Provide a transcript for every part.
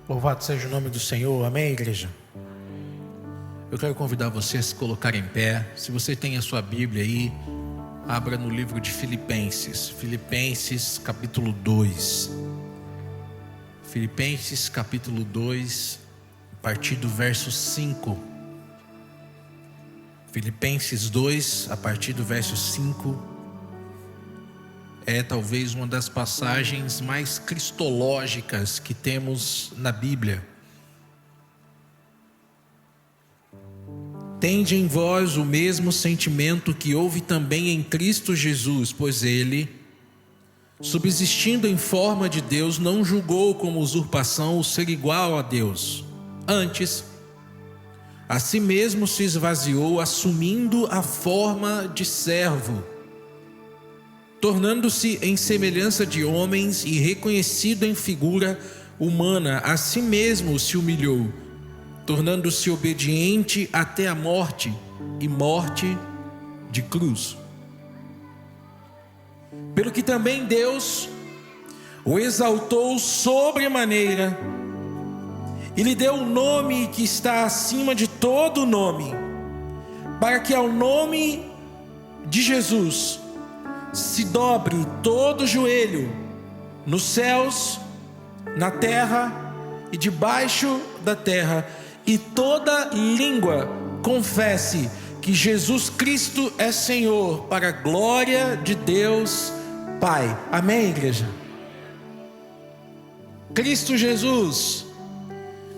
Louvado seja o nome do Senhor, amém, igreja? Eu quero convidar você a se colocar em pé. Se você tem a sua Bíblia aí, abra no livro de Filipenses. Filipenses capítulo 2. Filipenses capítulo 2, a partir do verso 5. Filipenses 2, a partir do verso 5. É talvez uma das passagens mais cristológicas que temos na Bíblia. Tende em vós o mesmo sentimento que houve também em Cristo Jesus, pois ele, subsistindo em forma de Deus, não julgou como usurpação o ser igual a Deus. Antes, a si mesmo se esvaziou, assumindo a forma de servo, tornando-se em semelhança de homens e reconhecido em figura humana, a si mesmo se humilhou, tornando-se obediente até a morte, e morte de cruz. Pelo que também Deus o exaltou sobremaneira, e lhe deu um nome que está acima de todo nome, para que ao nome de Jesus se dobre todo joelho, nos céus, na terra e debaixo da terra, e toda língua confesse que Jesus Cristo é Senhor, para a glória de Deus Pai. Amém, igreja? Cristo Jesus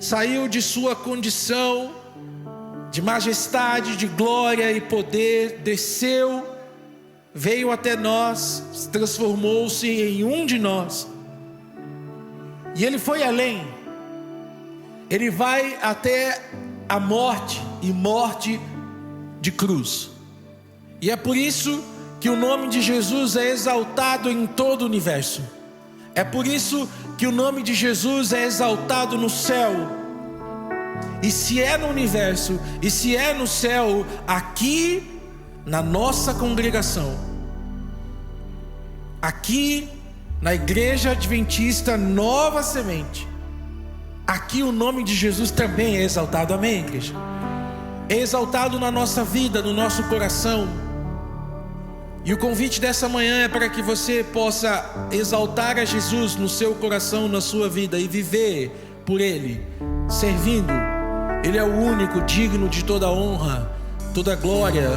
saiu de sua condição de majestade, de glória e poder, desceu, veio até nós, transformou-se em um de nós, e ele foi além. Ele vai até a morte, e morte de cruz. E é por isso que o nome de Jesus é exaltado em todo o universo. É por isso que o nome de Jesus é exaltado no céu. E se é no universo, e se é no céu, aqui na nossa congregação, aqui na Igreja Adventista Nova Semente, aqui o nome de Jesus também é exaltado, amém, igreja? É exaltado na nossa vida, no nosso coração. E o convite dessa manhã é para que você possa exaltar a Jesus no seu coração, na sua vida, e viver por Ele, servindo. Ele é o único digno de toda honra, toda glória,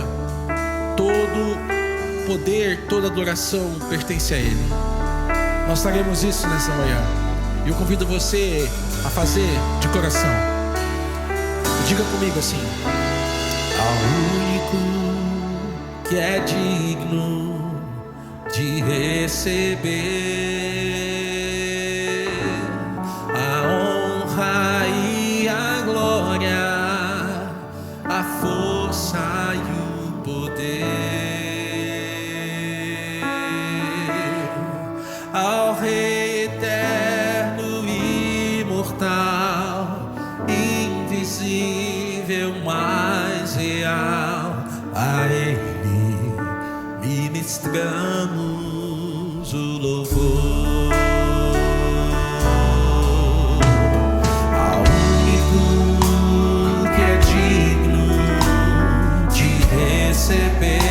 todo poder, toda adoração pertence a Ele. Nós faremos isso nessa manhã. E eu convido você a fazer de coração. Diga comigo assim: ao único que é digno de receber a honra e a glória, a força e o poder, ao Rei eterno e imortal, invisível, mais real, a Ele ministramos o louvor. Ao único que é digno de receber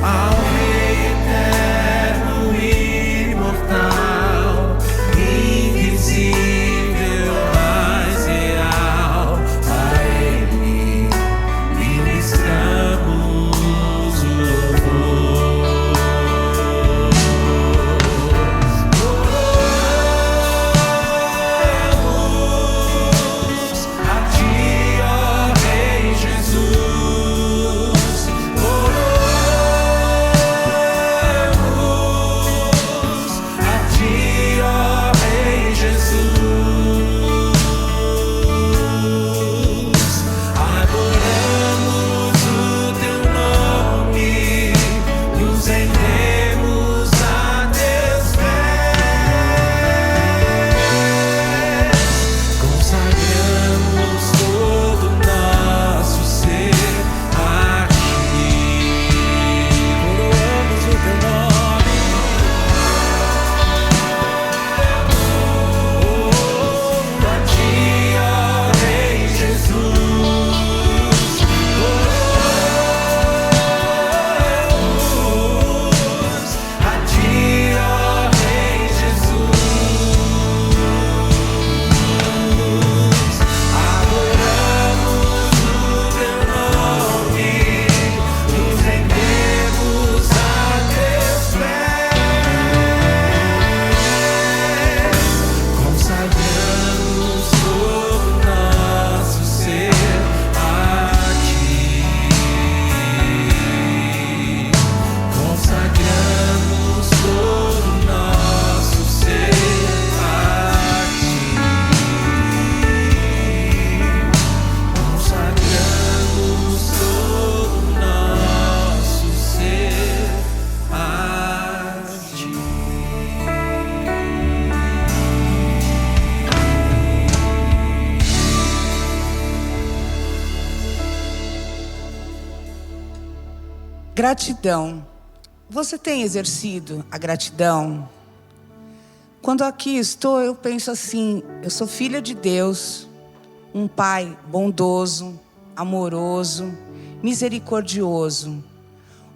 ao Rei eterno e imortal. Gratidão. Você tem exercido a gratidão? Quando aqui estou, eu penso assim: eu sou filha de Deus, um pai bondoso, amoroso, misericordioso.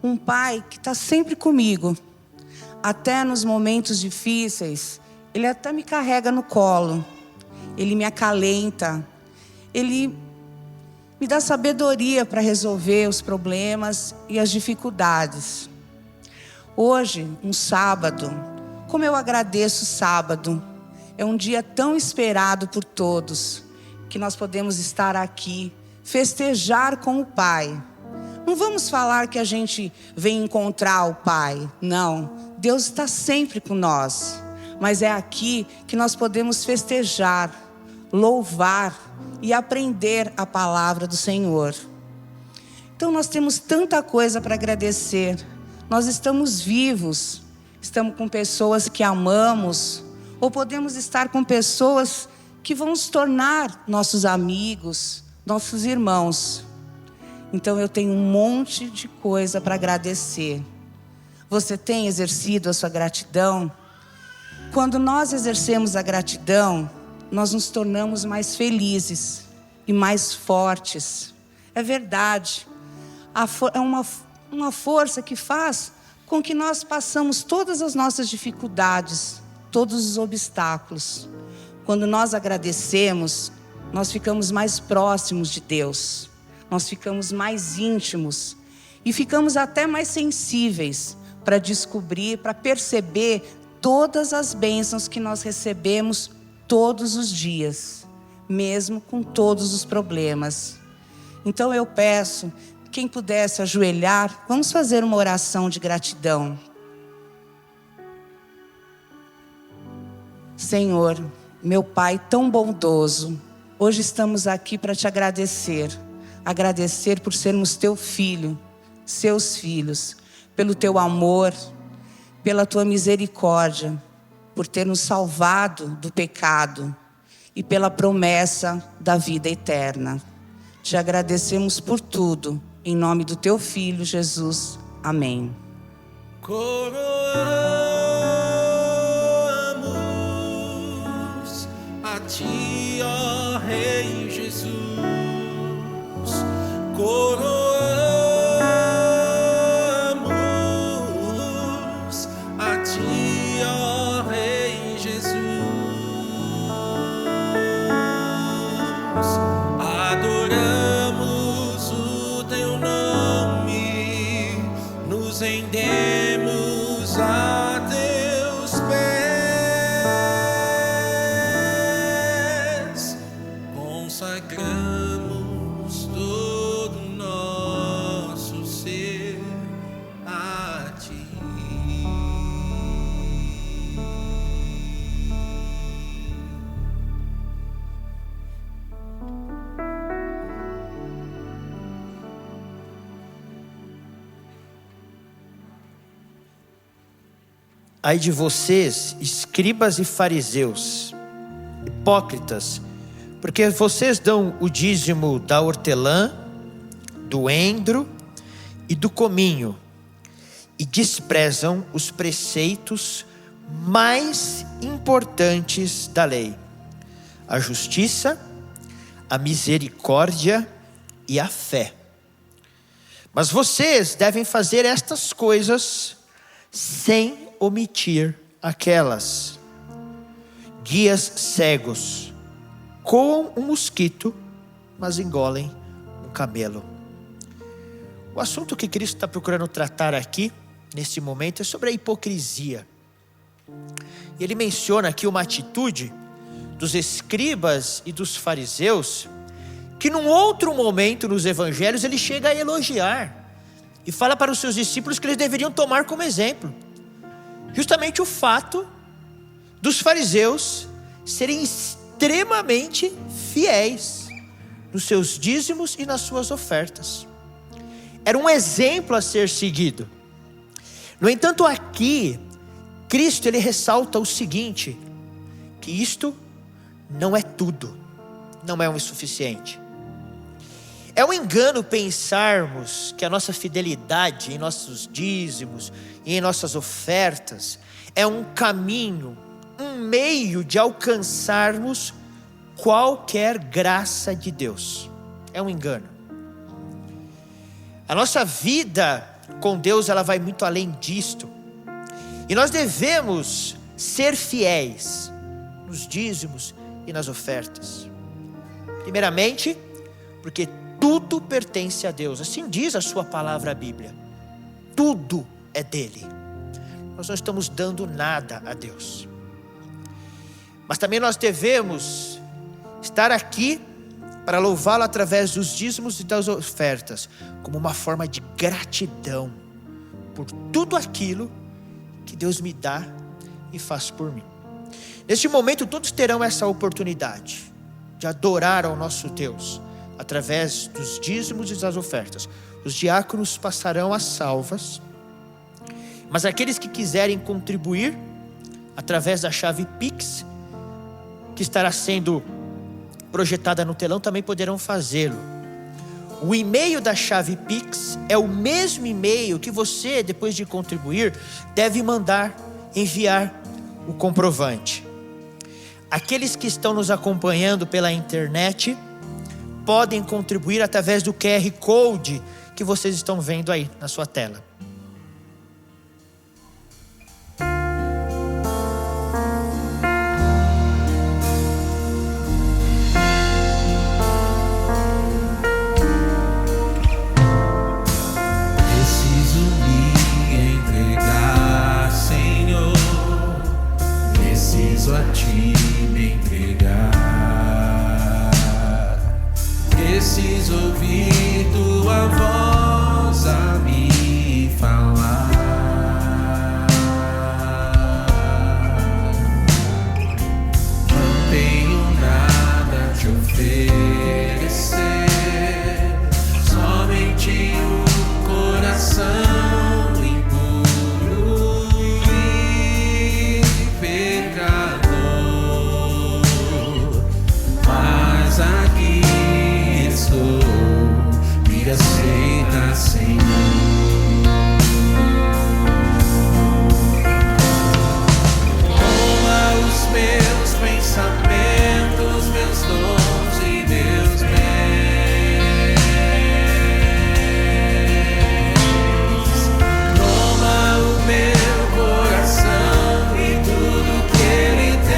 Um pai que está sempre comigo. Até nos momentos difíceis, Ele até me carrega no colo. Ele me acalenta. Ele me dá sabedoria para resolver os problemas e as dificuldades. Hoje, um sábado, como eu agradeço o sábado. É um dia tão esperado por todos, que nós podemos estar aqui, festejar com o Pai. Não vamos falar que a gente vem encontrar o Pai, não. Deus está sempre com nós. Mas é aqui que nós podemos festejar, louvar e aprender a palavra do Senhor. Então nós temos tanta coisa para agradecer. Nós estamos vivos, estamos com pessoas que amamos, ou podemos estar com pessoas que vão se tornar nossos amigos, nossos irmãos. Então eu tenho um monte de coisa para agradecer. Você tem exercido a sua gratidão? Quando nós exercemos a gratidão, nós nos tornamos mais felizes e mais fortes. É verdade. É uma força que faz com que nós passamos todas as nossas dificuldades, todos os obstáculos. Quando nós agradecemos, nós ficamos mais próximos de Deus. Nós ficamos mais íntimos e ficamos até mais sensíveis para descobrir, para perceber todas as bênçãos que nós recebemos todos os dias, mesmo com todos os problemas. Então eu peço, quem pudesse ajoelhar, vamos fazer uma oração de gratidão. Senhor, meu Pai tão bondoso, hoje estamos aqui para te agradecer. Agradecer por sermos teu filho, seus filhos, pelo teu amor, pela tua misericórdia, por ter nos salvado do pecado e pela promessa da vida eterna. Te agradecemos por tudo, em nome do teu Filho Jesus. Amém. Coroamos a ti, ó Rei Jesus. Coroamos a ti, ó Rei Jesus. Adoramos o teu nome, nos rendemos a teus pés, consagramos todo o nosso ser a ti. Ai de vocês, escribas e fariseus, hipócritas, porque vocês dão o dízimo da hortelã, do endro e do cominho, e desprezam os preceitos mais importantes da lei: a justiça, a misericórdia e a fé. Mas vocês devem fazer estas coisas sem omitir aquelas. Guias cegos coam um mosquito, mas engolem um camelo. O assunto que Cristo está procurando tratar aqui, nesse momento, é sobre a hipocrisia. E ele menciona aqui uma atitude dos escribas e dos fariseus, que num outro momento nos evangelhos ele chega a elogiar, e fala para os seus discípulos que eles deveriam tomar como exemplo. Justamente o fato dos fariseus serem extremamente fiéis nos seus dízimos e nas suas ofertas. Era um exemplo a ser seguido. No entanto, aqui, Cristo ele ressalta o seguinte: que isto não é tudo, não é o suficiente. É um engano pensarmos que a nossa fidelidade em nossos dízimos e em nossas ofertas é um caminho, um meio de alcançarmos qualquer graça de Deus. É um engano. A nossa vida com Deus, ela vai muito além disto. E nós devemos ser fiéis nos dízimos e nas ofertas. Primeiramente, porque tudo pertence a Deus. Assim diz a sua palavra, a Bíblia. Tudo é dele. Nós não estamos dando nada a Deus. Mas também nós devemos estar aqui para louvá-lo através dos dízimos e das ofertas, como uma forma de gratidão por tudo aquilo que Deus me dá e faz por mim. Neste momento todos terão essa oportunidade de adorar ao nosso Deus através dos dízimos e das ofertas. Os diáconos passarão as salvas, mas aqueles que quiserem contribuir através da chave Pix, que estará sendo projetada no telão, também poderão fazê-lo. O e-mail da chave Pix é o mesmo e-mail que você, depois de contribuir, deve enviar o comprovante. Aqueles que estão nos acompanhando pela internet podem contribuir através do QR Code que vocês estão vendo aí na sua tela. A ti me entregar, preciso ouvir tua voz a me falar. Não tenho nada a te oferecer, somente um coração aceita, Senhor. Toma os meus pensamentos, meus dons e meus bens. Toma o meu coração e tudo que ele tem.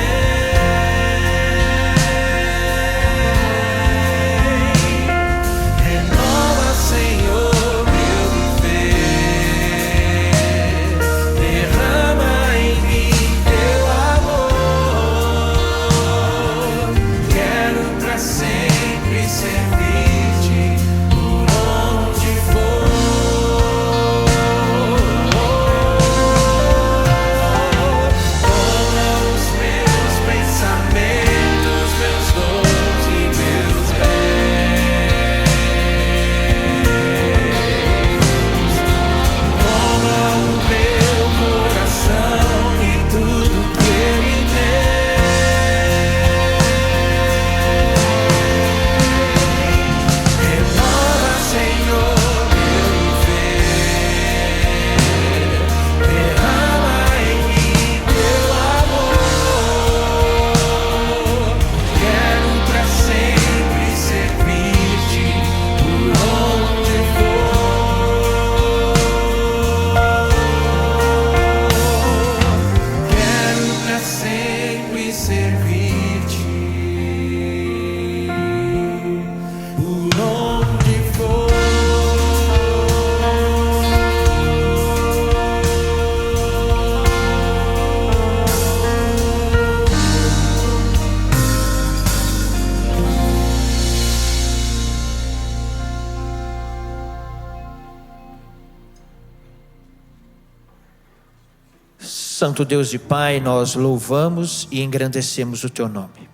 Santo Deus e Pai, nós louvamos e engrandecemos o Teu nome.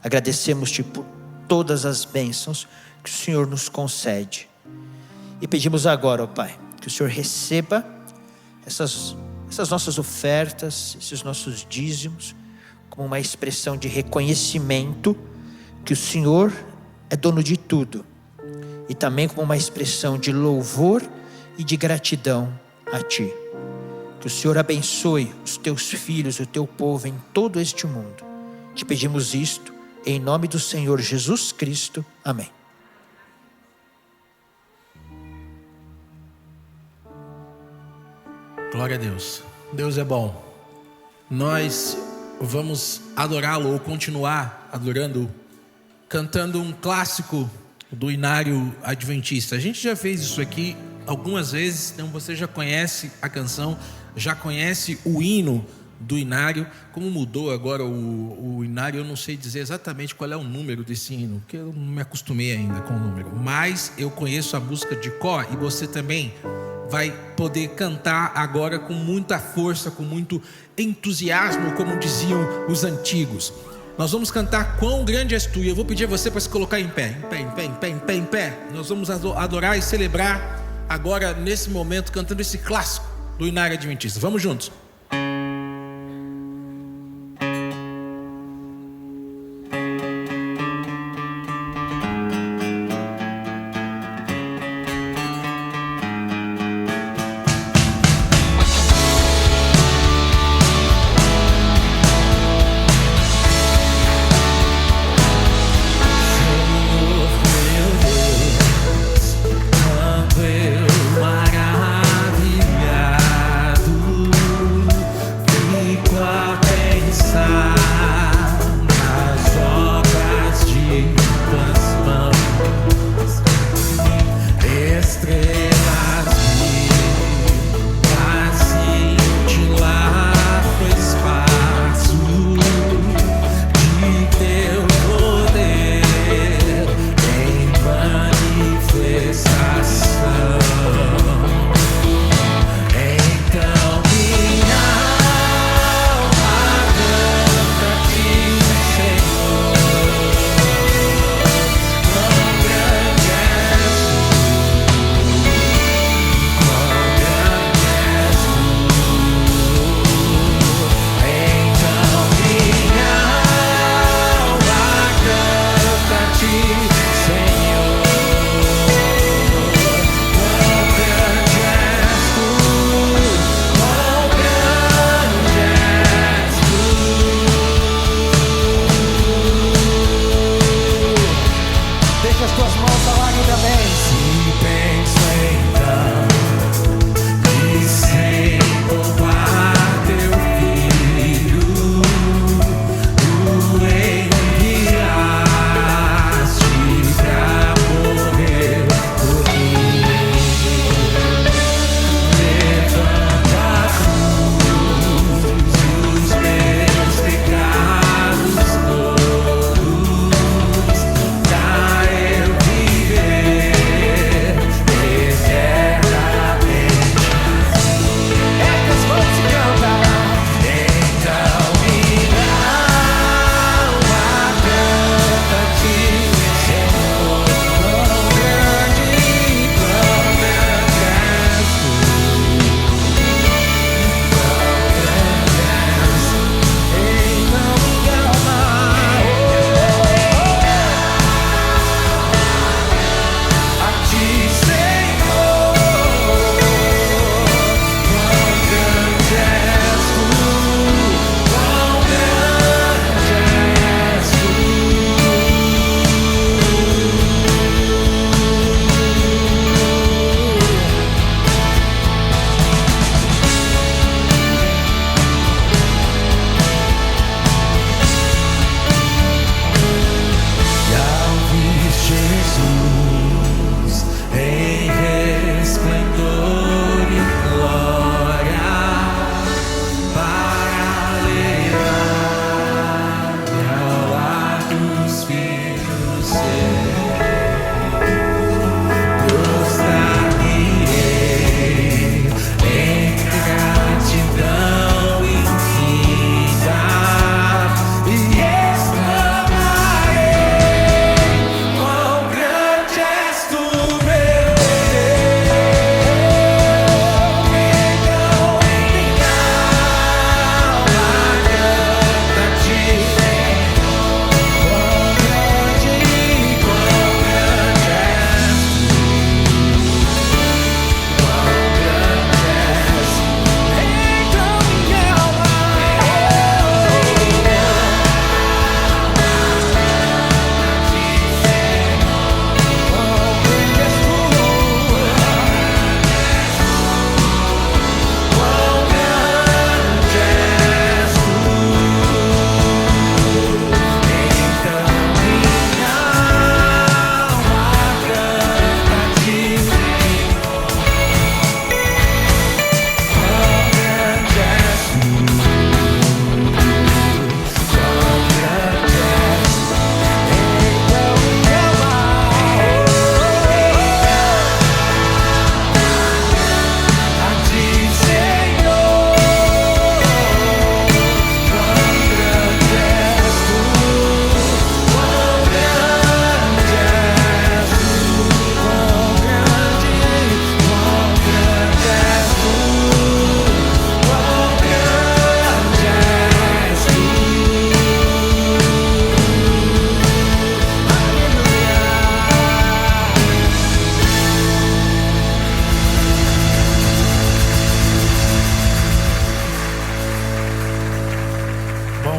Agradecemos-Te por todas as bênçãos que o Senhor nos concede. E pedimos agora, ó Pai, que o Senhor receba essas nossas ofertas, esses nossos dízimos, como uma expressão de reconhecimento que o Senhor é dono de tudo e também como uma expressão de louvor e de gratidão a Ti. Que o Senhor abençoe os Teus filhos, o Teu povo em todo este mundo. Te pedimos isto em nome do Senhor Jesus Cristo. Amém. Glória a Deus. Deus é bom. Nós vamos adorá-lo ou continuar adorando, cantando um clássico do Inário Adventista. A gente já fez isso aqui algumas vezes, então você já conhece a canção, já conhece o hino do Inário. Como mudou agora o Inário, eu não sei dizer exatamente qual é o número desse hino, porque eu não me acostumei ainda com o número, mas eu conheço a música de cor e você também vai poder cantar agora com muita força, com muito entusiasmo, como diziam os antigos. Nós vamos cantar Quão Grande És Tu, e eu vou pedir a você para se colocar em pé, em pé. Nós vamos adorar e celebrar agora, nesse momento, cantando esse clássico do Inário Adventista. Vamos juntos. Maravilhado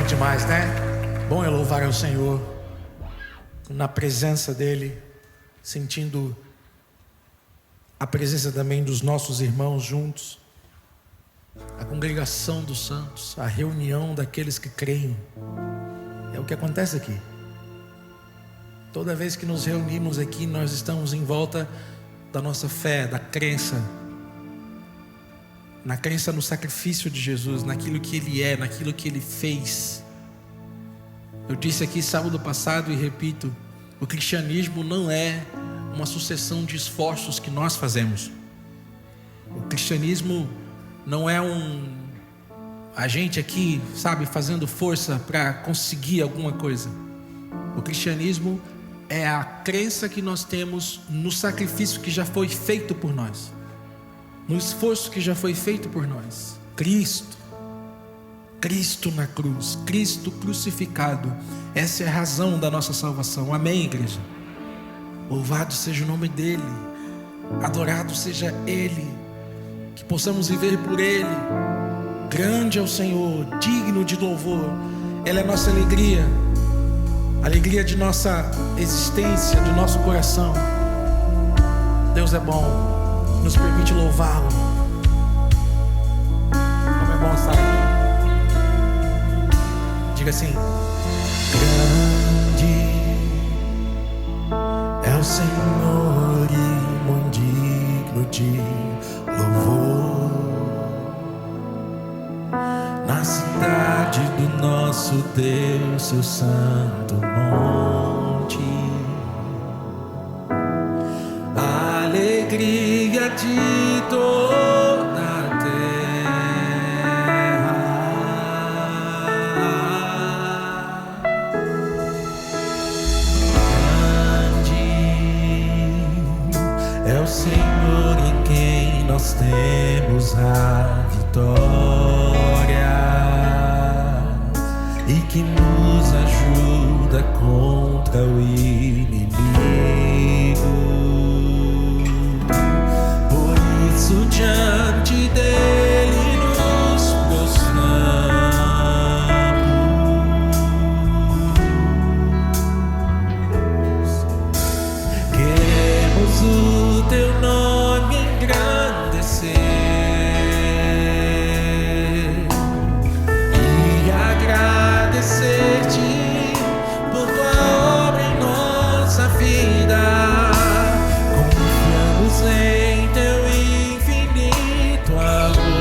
demais, né? Bom é louvar ao Senhor na presença dEle, sentindo a presença também dos nossos irmãos juntos, a congregação dos santos, a reunião daqueles que creem. É o que acontece aqui. Toda vez que nos reunimos aqui, nós estamos em volta da nossa fé, da crença, na crença no sacrifício de Jesus, naquilo que Ele é, naquilo que Ele fez. Eu disse aqui sábado passado e repito: o cristianismo não é uma sucessão de esforços que nós fazemos. O cristianismo não é a gente aqui, sabe, fazendo força para conseguir alguma coisa. O cristianismo é a crença que nós temos no sacrifício que já foi feito por nós, no esforço que já foi feito por nós. Cristo na cruz, Cristo crucificado. Essa é a razão da nossa salvação. Amém, igreja? Louvado seja o nome dEle, adorado seja Ele, que possamos viver por Ele. Grande é o Senhor, digno de louvor. Ele é a nossa alegria, alegria de nossa existência, do nosso coração. Deus é bom, nos permite louvá-lo. Como é bom estar aqui. Diga assim: grande é o Senhor e muito digno de louvor. Na cidade do nosso Deus, seu santo monte, a alegria de toda a terra. Grande é o Senhor em quem nós temos a vitória, e que nos ajuda contra o inimigo. Por isso diante dele nos prostramos. Queremos o teu nome engrandecer e agradecer-te por tua obra em nossa vida. Confiamos em teu infinito amor.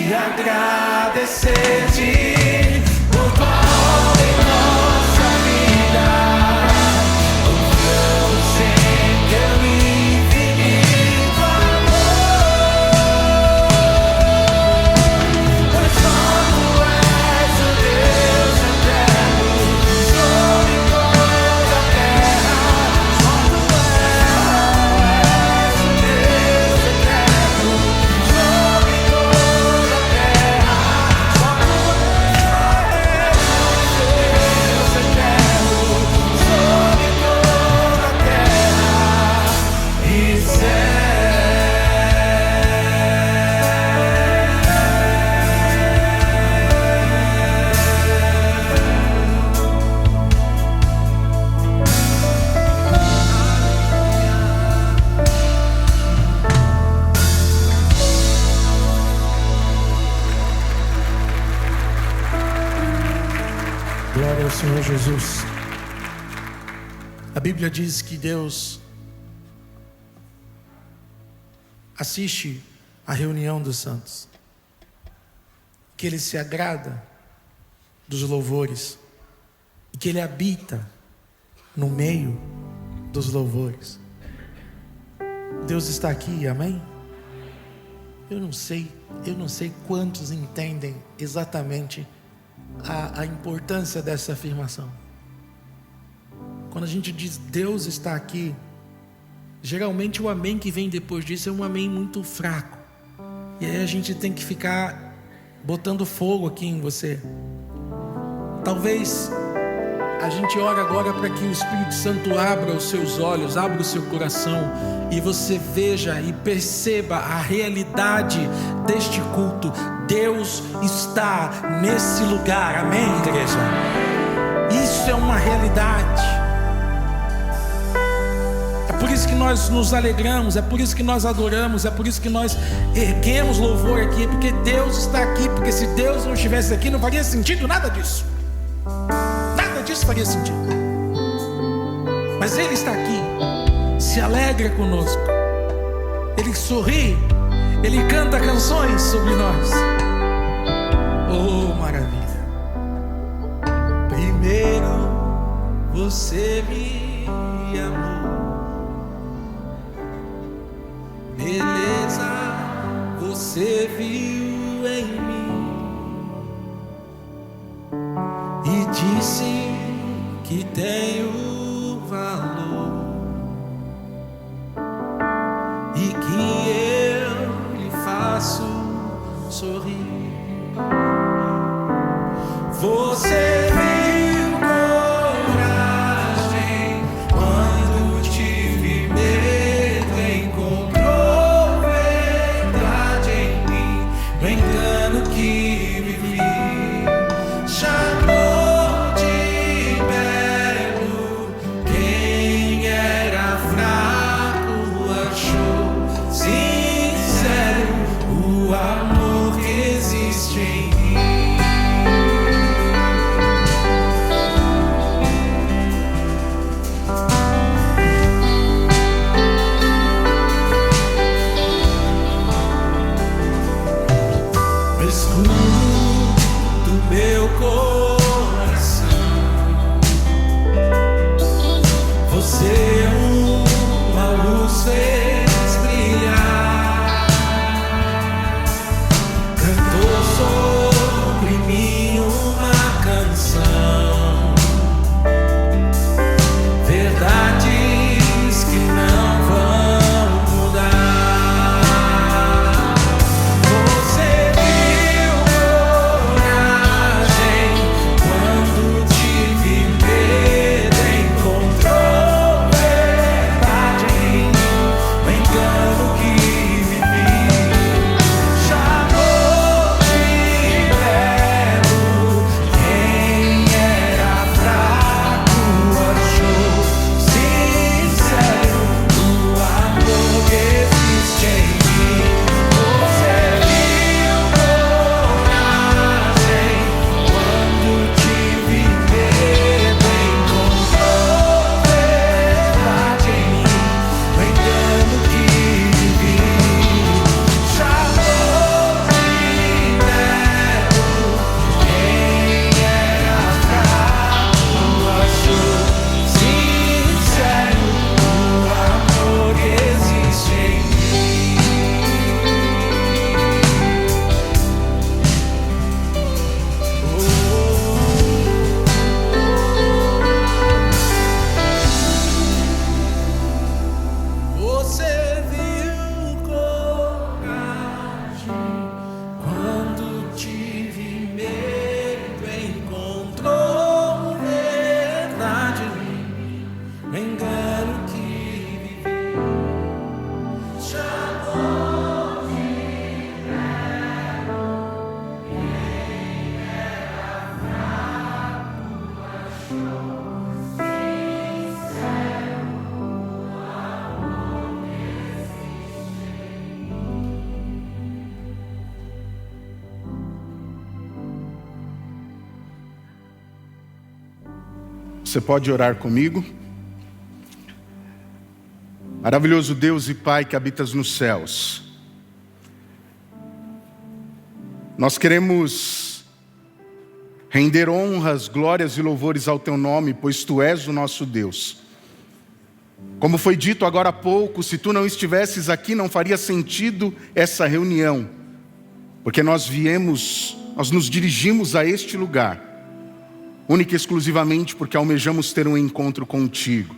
e agradecer-te por tua obra em nossa vida. Confiamos em teu infinito amor, pois só tu és o Deus eterno sobre toda a terra. Só tu és o Deus eterno sobre toda a terra. Só tu és o Deus eterno sobre toda a terra e céu. Glória ao Senhor Jesus. A Bíblia diz que Deus assiste à reunião dos santos, que Ele se agrada dos louvores e que Ele habita no meio dos louvores. Deus está aqui, amém? Eu não sei quantos entendem exatamente a importância dessa afirmação. Quando a gente diz Deus está aqui, geralmente o amém que vem depois disso é um amém muito fraco, e aí a gente tem que ficar botando fogo aqui em você. Talvez a gente ore agora para que o Espírito Santo abra os seus olhos, abra o seu coração, e você veja e perceba a realidade deste culto. Deus está nesse lugar, amém, igreja? Isso é uma realidade. É por isso que nós nos alegramos, é por isso que nós adoramos, é por isso que nós erguemos louvor aqui, porque Deus está aqui. Porque se Deus não estivesse aqui, não faria sentido nada disso. Nada disso faria sentido. Mas Ele está aqui, se alegra conosco, Ele sorri, Ele canta canções sobre nós. Oh, maravilha! Primeiro você me amou, beleza você viu em mim e disse que tenho valor e que eu lhe faço sorrir. Você viu coragem quando tive medo, encontrou verdade em mim, no engano que vivi. Chamou de belo quem era fraco, achou sincero o amor que existe em mim. Do meu coração, você uma luz fez brilhar, cantou sobre mim uma canção, verdades que não vão mudar. Você viu coragem quando tive medo, encontrou verdade em mim, Você pode orar comigo? Maravilhoso Deus e Pai que habitas nos céus, nós queremos render honras, glórias e louvores ao Teu nome, pois Tu és o nosso Deus. Como foi dito agora há pouco, se Tu não estivesses aqui, não faria sentido essa reunião, porque nós nos dirigimos a este lugar, única e exclusivamente porque almejamos ter um encontro contigo.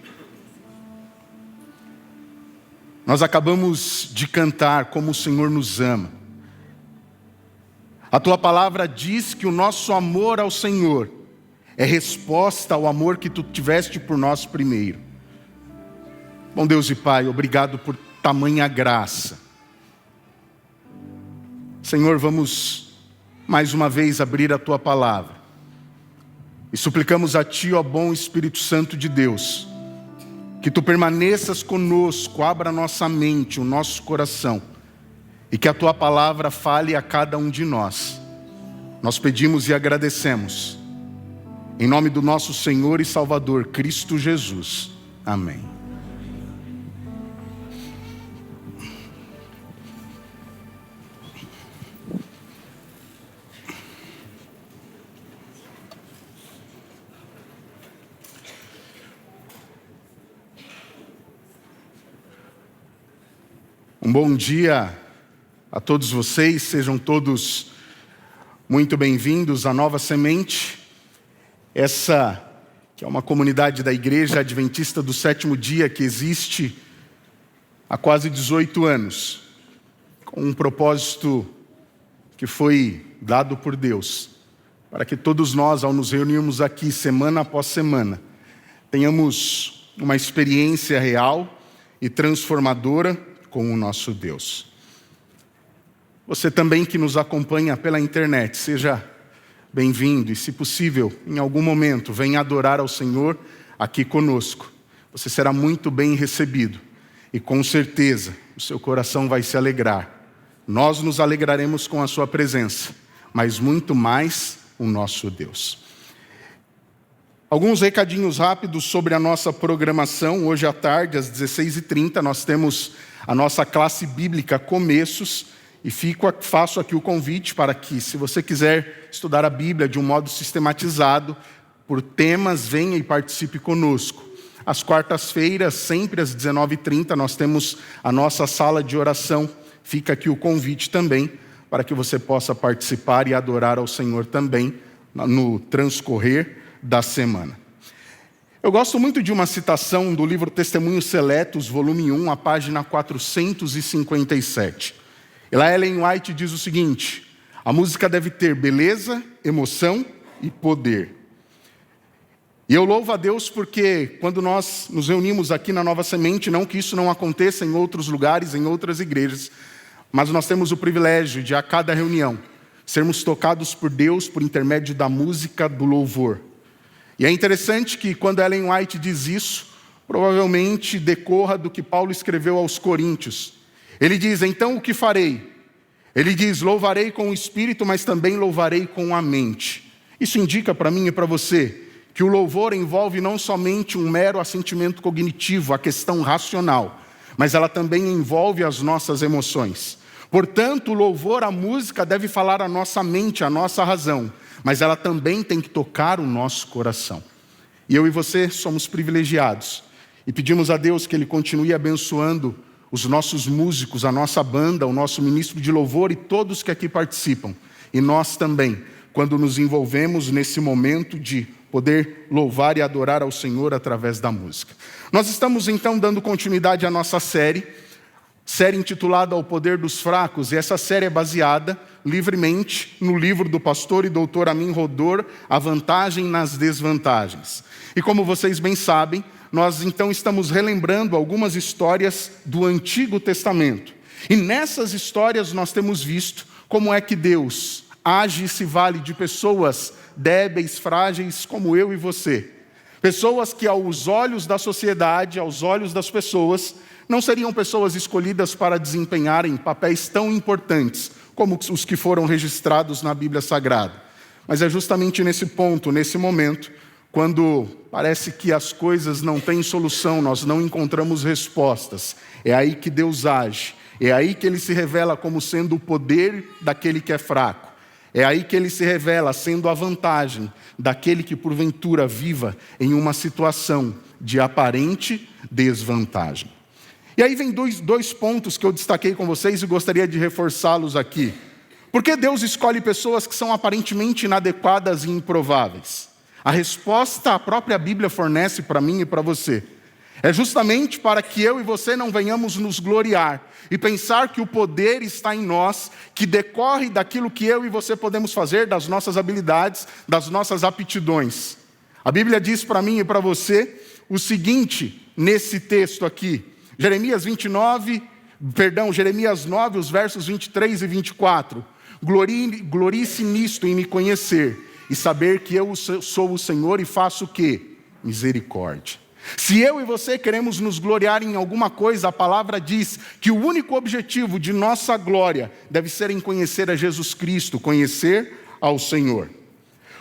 Nós acabamos de cantar como o Senhor nos ama. A Tua palavra diz que o nosso amor ao Senhor é resposta ao amor que Tu tiveste por nós primeiro. Bom Deus e Pai, obrigado por tamanha graça. Senhor, vamos mais uma vez abrir a Tua palavra e suplicamos a Ti, ó bom Espírito Santo de Deus, que Tu permaneças conosco, abra a nossa mente, o nosso coração, e que a Tua palavra fale a cada um de nós. Nós pedimos e agradecemos, em nome do nosso Senhor e Salvador, Cristo Jesus. Amém. Um bom dia a todos vocês, sejam todos muito bem-vindos à Nova Semente, essa que é uma comunidade da Igreja Adventista do Sétimo Dia que existe há quase 18 anos, com um propósito que foi dado por Deus, para que todos nós, ao nos reunirmos aqui semana após semana, tenhamos uma experiência real e transformadora com o nosso Deus. Você também que nos acompanha pela internet, seja bem-vindo e, se possível, em algum momento, venha adorar ao Senhor aqui conosco. Você será muito bem recebido e com certeza o seu coração vai se alegrar. Nós nos alegraremos com a sua presença, mas muito mais o nosso Deus. Alguns recadinhos rápidos sobre a nossa programação. Hoje à tarde, às 16h30, nós temos a nossa classe bíblica Começos, e faço aqui o convite para que, se você quiser estudar a Bíblia de um modo sistematizado, por temas, venha e participe conosco. Às quartas-feiras, sempre às 19h30, nós temos a nossa sala de oração. Fica aqui o convite também, para que você possa participar e adorar ao Senhor também no transcorrer da semana. Eu gosto muito de uma citação do livro Testemunhos Seletos, volume 1, a página 457. E lá Ellen White diz o seguinte: a música deve ter beleza, emoção e poder. E eu louvo a Deus porque quando nós nos reunimos aqui na Nova Semente, não que isso não aconteça em outros lugares, em outras igrejas, mas nós temos o privilégio de a cada reunião sermos tocados por Deus por intermédio da música, do louvor. E é interessante que quando Ellen White diz isso, provavelmente decorra do que Paulo escreveu aos Coríntios. Ele diz: então o que farei? Ele diz: louvarei com o espírito, mas também louvarei com a mente. Isso indica para mim e para você que o louvor envolve não somente um mero assentimento cognitivo, a questão racional, mas ela também envolve as nossas emoções. Portanto, o louvor, a música, deve falar a nossa mente, a nossa razão, mas ela também tem que tocar o nosso coração. E eu e você somos privilegiados. E pedimos a Deus que Ele continue abençoando os nossos músicos, a nossa banda, o nosso ministro de louvor e todos que aqui participam. E nós também, quando nos envolvemos nesse momento de poder louvar e adorar ao Senhor através da música. Nós estamos então dando continuidade à nossa série intitulada O Poder dos Fracos, e essa série é baseada livremente no livro do pastor e doutor Amin Rodor, A Vantagem nas Desvantagens. E como vocês bem sabem, nós então estamos relembrando algumas histórias do Antigo Testamento. E nessas histórias nós temos visto como é que Deus age e se vale de pessoas débeis, frágeis como eu e você. Pessoas que aos olhos da sociedade, aos olhos das pessoas, não seriam pessoas escolhidas para desempenharem papéis tão importantes como os que foram registrados na Bíblia Sagrada. Mas é justamente nesse ponto, nesse momento, quando parece que as coisas não têm solução, nós não encontramos respostas, é aí que Deus age. É aí que Ele se revela como sendo o poder daquele que é fraco. É aí que Ele se revela sendo a vantagem daquele que porventura viva em uma situação de aparente desvantagem. E aí vem dois pontos que eu destaquei com vocês e gostaria de reforçá-los aqui. Por que Deus escolhe pessoas que são aparentemente inadequadas e improváveis? A resposta a própria Bíblia fornece para mim e para você. É justamente para que eu e você não venhamos nos gloriar e pensar que o poder está em nós, que decorre daquilo que eu e você podemos fazer, das nossas habilidades, das nossas aptidões. A Bíblia diz para mim e para você o seguinte, nesse texto aqui, Jeremias 9, os versos 23 e 24. Glorie-se nisto em me conhecer e saber que eu sou o Senhor e faço o quê? Misericórdia. Se eu e você queremos nos gloriar em alguma coisa, a palavra diz que o único objetivo de nossa glória deve ser em conhecer a Jesus Cristo, conhecer ao Senhor.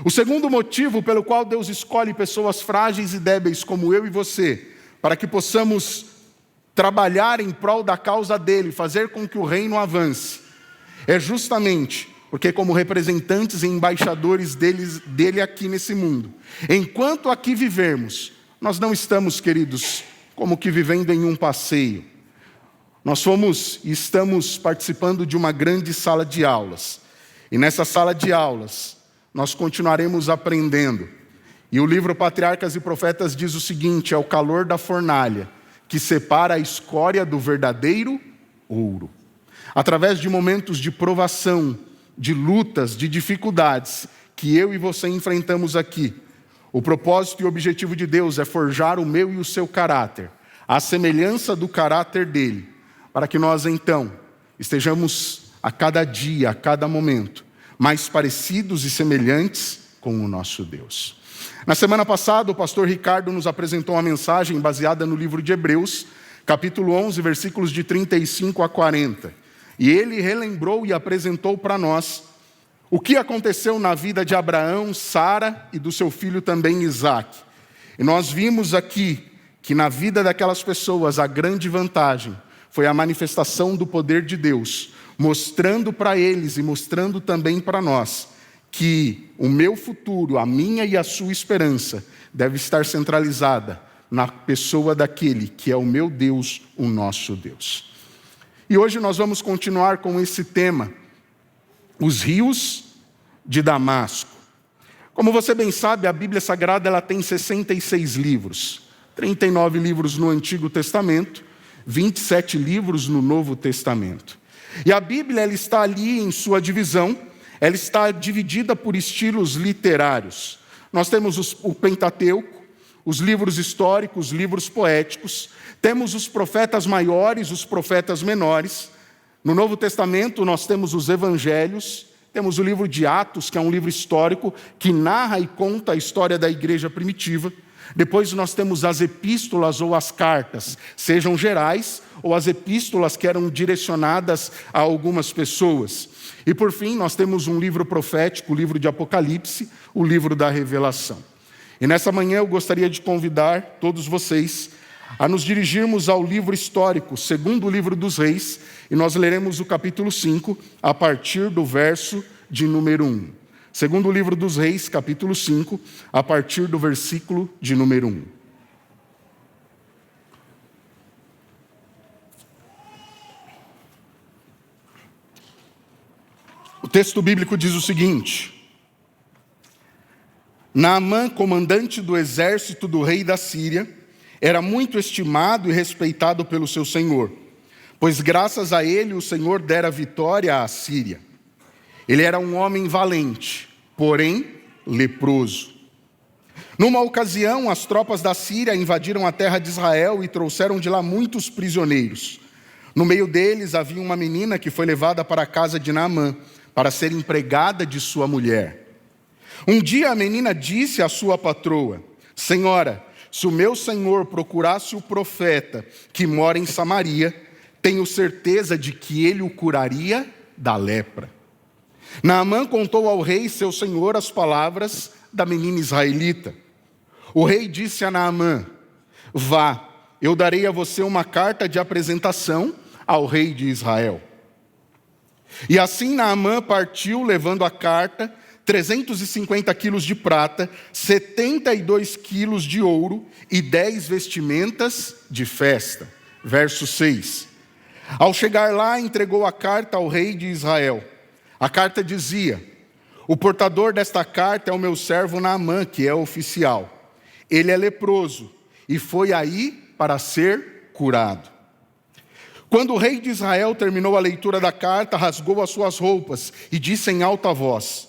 O segundo motivo pelo qual Deus escolhe pessoas frágeis e débeis como eu e você, para que possamos trabalhar em prol da causa dele, fazer com que o reino avance, é justamente porque como representantes e embaixadores dele aqui nesse mundo, enquanto aqui vivermos, nós não estamos, queridos, como que vivendo em um passeio. Nós estamos participando de uma grande sala de aulas. E nessa sala de aulas, nós continuaremos aprendendo. E o livro Patriarcas e Profetas diz o seguinte, é o calor da fornalha que separa a escória do verdadeiro ouro. Através de momentos de provação, de lutas, de dificuldades que eu e você enfrentamos aqui, o propósito e o objetivo de Deus é forjar o meu e o seu caráter, à semelhança do caráter dele, para que nós então estejamos a cada dia, a cada momento, mais parecidos e semelhantes com o nosso Deus. Na semana passada, o pastor Ricardo nos apresentou uma mensagem baseada no livro de Hebreus, capítulo 11, versículos de 35 a 40. E ele relembrou e apresentou para nós o que aconteceu na vida de Abraão, Sara e do seu filho também Isaque. E nós vimos aqui que na vida daquelas pessoas a grande vantagem foi a manifestação do poder de Deus, mostrando para eles e mostrando também para nós que o meu futuro, a minha e a sua esperança deve estar centralizada na pessoa daquele que é o meu Deus, o nosso Deus. E hoje nós vamos continuar com esse tema, os rios de Damasco. Como você bem sabe, a Bíblia Sagrada ela tem 66 livros, 39 livros no Antigo Testamento, 27 livros no Novo Testamento. E a Bíblia ela está ali em sua divisão, ela está dividida por estilos literários. Nós temos o Pentateuco, os livros históricos, os livros poéticos, temos os profetas maiores, os profetas menores. No Novo Testamento nós temos os evangelhos, temos o livro de Atos, que é um livro histórico, que narra e conta a história da igreja primitiva. Depois nós temos as epístolas ou as cartas, sejam gerais ou as epístolas que eram direcionadas a algumas pessoas. E por fim nós temos um livro profético, o livro de Apocalipse, o livro da Revelação. E nessa manhã eu gostaria de convidar todos vocês a nos dirigirmos ao livro histórico, segundo o livro dos Reis, e nós leremos o capítulo 5, a partir do verso de número 1. Segundo o livro dos Reis, capítulo 5, a partir do versículo de número 1. O texto bíblico diz o seguinte: Naamã, comandante do exército do rei da Síria, era muito estimado e respeitado pelo seu senhor, pois graças a ele o Senhor dera vitória à Síria. Ele era um homem valente, porém leproso. Numa ocasião, as tropas da Síria invadiram a terra de Israel e trouxeram de lá muitos prisioneiros. No meio deles havia uma menina que foi levada para a casa de Naamã, para ser empregada de sua mulher. Um dia a menina disse à sua patroa: Senhora, se o meu senhor procurasse o profeta que mora em Samaria, tenho certeza de que ele o curaria da lepra. Naamã contou ao rei, seu senhor, as palavras da menina israelita. O rei disse a Naamã: vá, eu darei a você uma carta de apresentação ao rei de Israel. E assim Naamã partiu, levando a carta, 350 quilos de prata, 72 quilos de ouro e 10 vestimentas de festa. Verso 6. Ao chegar lá, entregou a carta ao rei de Israel. A carta dizia: o portador desta carta é o meu servo Naamã, que é oficial. Ele é leproso e foi aí para ser curado. Quando o rei de Israel terminou a leitura da carta, rasgou as suas roupas e disse em alta voz: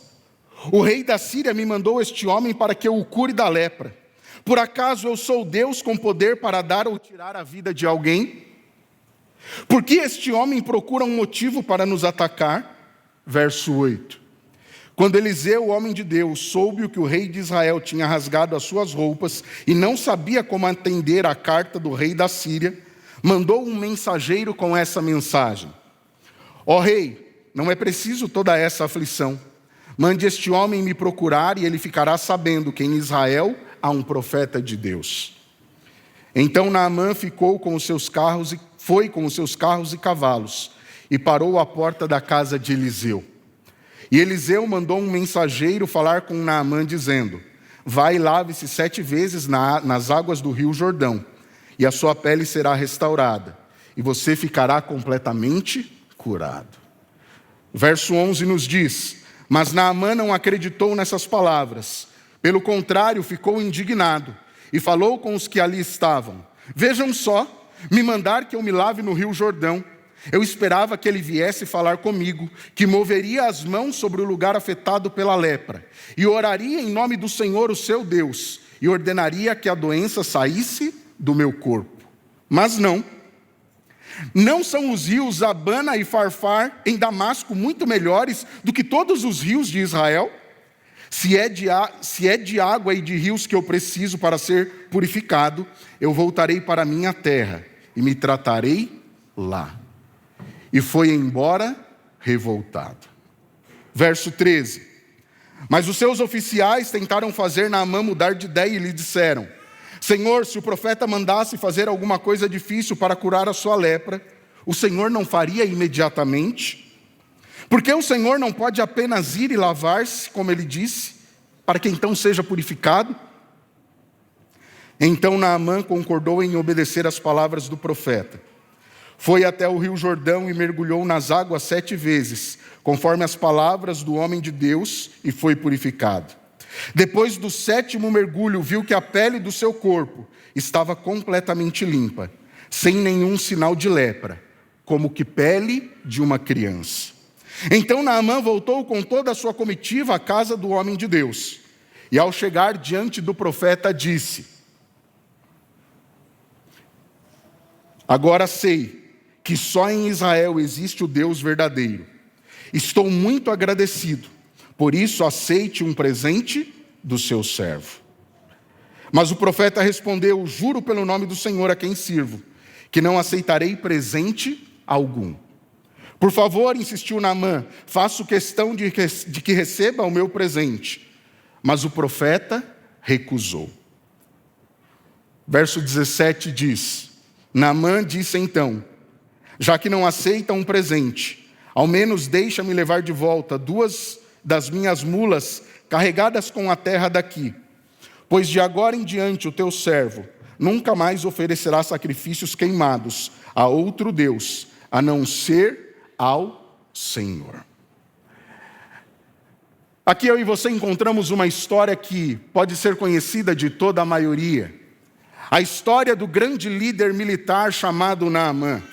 o rei da Síria me mandou este homem para que eu o cure da lepra. Por acaso eu sou Deus com poder para dar ou tirar a vida de alguém? Por que este homem procura um motivo para nos atacar? Verso 8. Quando Eliseu, o homem de Deus, soube que o rei de Israel tinha rasgado as suas roupas e não sabia como atender à carta do rei da Síria, mandou um mensageiro com essa mensagem: ó rei, não é preciso toda essa aflição. Mande este homem me procurar e ele ficará sabendo que em Israel há um profeta de Deus. Então Naamã foi com os seus carros e cavalos e parou à porta da casa de Eliseu. E Eliseu mandou um mensageiro falar com Naamã, dizendo: vai e lave-se 7 vezes nas águas do rio Jordão, e a sua pele será restaurada, e você ficará completamente curado. Verso 11 nos diz: mas Naamã não acreditou nessas palavras. Pelo contrário, ficou indignado e falou com os que ali estavam: vejam só, me mandar que eu me lave no rio Jordão. Eu esperava que ele viesse falar comigo, que moveria as mãos sobre o lugar afetado pela lepra, e oraria em nome do Senhor, o seu Deus, e ordenaria que a doença saísse do meu corpo. Mas não. Não são os rios Abana e Farfar em Damasco muito melhores do que todos os rios de Israel? Se é de água e de rios que eu preciso para ser purificado, eu voltarei para a minha terra e me tratarei lá. E foi embora revoltado. Verso 13. Mas os seus oficiais tentaram fazer Naamã mudar de ideia e lhe disseram: Senhor, se o profeta mandasse fazer alguma coisa difícil para curar a sua lepra, o Senhor não faria imediatamente? Porque o Senhor não pode apenas ir e lavar-se, como ele disse, para que então seja purificado? Então Naamã concordou em obedecer às palavras do profeta. Foi até o rio Jordão e mergulhou nas águas 7 vezes, conforme as palavras do homem de Deus, e foi purificado. Depois do 7º mergulho, viu que a pele do seu corpo estava completamente limpa, sem nenhum sinal de lepra, como que pele de uma criança. Então Naamã voltou com toda a sua comitiva à casa do homem de Deus. E ao chegar diante do profeta, disse: agora sei que só em Israel existe o Deus verdadeiro. Estou muito agradecido, por isso aceite um presente do seu servo. Mas o profeta respondeu: juro pelo nome do Senhor a quem sirvo, que não aceitarei presente algum. Por favor, insistiu Naamã, faço questão de que receba o meu presente. Mas o profeta recusou. Verso 17 diz: Naamã disse então: já que não aceita um presente, ao menos deixa-me levar de volta 2 das minhas mulas carregadas com a terra daqui, pois de agora em diante o teu servo nunca mais oferecerá sacrifícios queimados a outro Deus, a não ser ao Senhor. Aqui eu e você encontramos uma história que pode ser conhecida de toda a maioria. A história do grande líder militar chamado Naamã.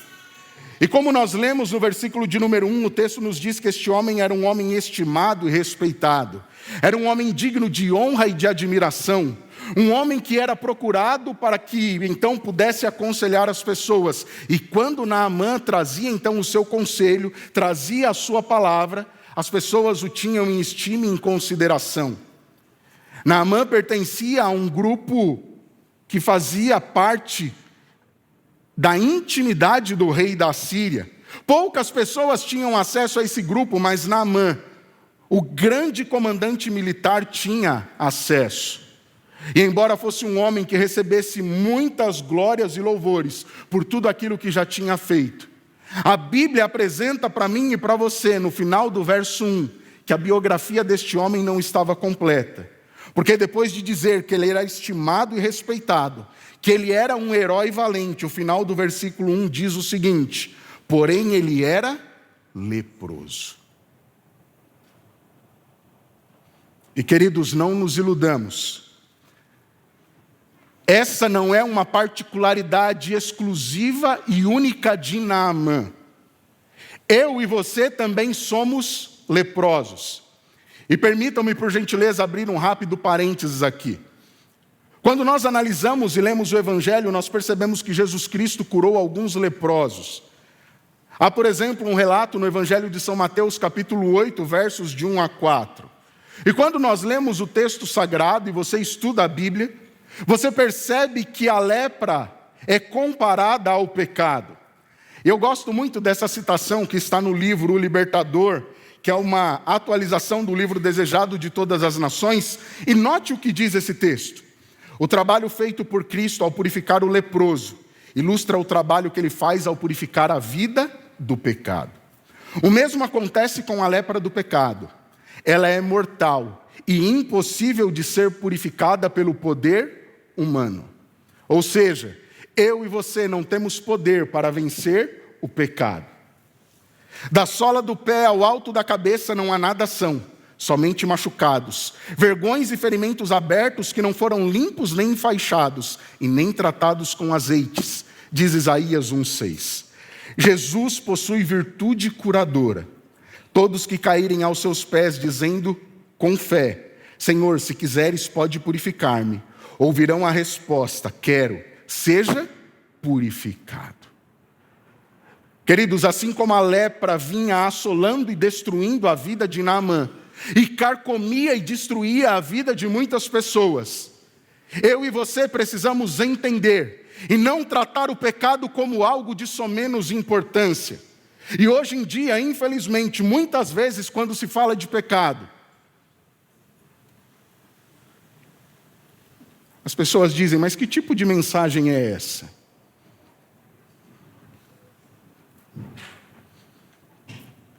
E como nós lemos no versículo de número 1, o texto nos diz que este homem era um homem estimado e respeitado. Era um homem digno de honra e de admiração. Um homem que era procurado para que então pudesse aconselhar as pessoas. E quando Naamã trazia então o seu conselho, trazia a sua palavra, as pessoas o tinham em estima e em consideração. Naamã pertencia a um grupo que fazia parte da intimidade do rei da Síria. Poucas pessoas tinham acesso a esse grupo, mas Naamã, o grande comandante militar, tinha acesso. E embora fosse um homem que recebesse muitas glórias e louvores por tudo aquilo que já tinha feito, a Bíblia apresenta para mim e para você, no final do verso 1, que a biografia deste homem não estava completa. Porque depois de dizer que ele era estimado e respeitado, que ele era um herói valente, o final do versículo 1 diz o seguinte: porém ele era leproso. E queridos, não nos iludamos. Essa não é uma particularidade exclusiva e única de Naamã. Eu e você também somos leprosos. E permitam-me, por gentileza, abrir um rápido parênteses aqui. Quando nós analisamos e lemos o Evangelho, nós percebemos que Jesus Cristo curou alguns leprosos. Há, por exemplo, um relato no Evangelho de São Mateus, capítulo 8, versos de 1 a 4. E quando nós lemos o texto sagrado e você estuda a Bíblia, você percebe que a lepra é comparada ao pecado. Eu gosto muito dessa citação que está no livro O Libertador, que é uma atualização do livro Desejado de Todas as Nações, e note o que diz esse texto. O trabalho feito por Cristo ao purificar o leproso ilustra o trabalho que ele faz ao purificar a vida do pecado. O mesmo acontece com a lepra do pecado. Ela é mortal e impossível de ser purificada pelo poder humano. Ou seja, eu e você não temos poder para vencer o pecado. Da sola do pé ao alto da cabeça não há nada são, somente machucados, vergões e ferimentos abertos que não foram limpos nem enfaixados e nem tratados com azeites, diz Isaías 1:6. Jesus possui virtude curadora. Todos que caírem aos seus pés dizendo com fé: Senhor, se quiseres pode purificar-me, ouvirão a resposta: quero, seja purificado. Queridos, assim como a lepra vinha assolando e destruindo a vida de Naamã, e carcomia e destruía a vida de muitas pessoas, eu e você precisamos entender e não tratar o pecado como algo de somenos importância. E hoje em dia, infelizmente, muitas vezes quando se fala de pecado, as pessoas dizem: mas que tipo de mensagem é essa?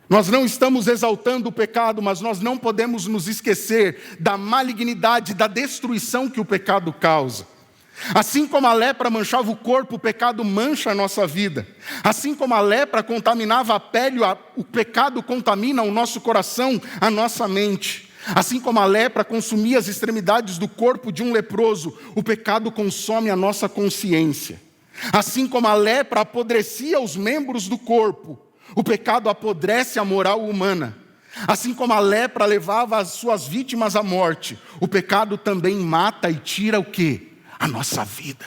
Nós não estamos exaltando o pecado, mas nós não podemos nos esquecer da malignidade, da destruição que o pecado causa. Assim como a lepra manchava o corpo, o pecado mancha a nossa vida. Assim como a lepra contaminava a pele, o pecado contamina o nosso coração, a nossa mente. Assim como a lepra consumia as extremidades do corpo de um leproso, o pecado consome a nossa consciência. Assim como a lepra apodrecia os membros do corpo, o pecado apodrece a moral humana. Assim como a lepra levava as suas vítimas à morte, o pecado também mata e tira o quê? A nossa vida.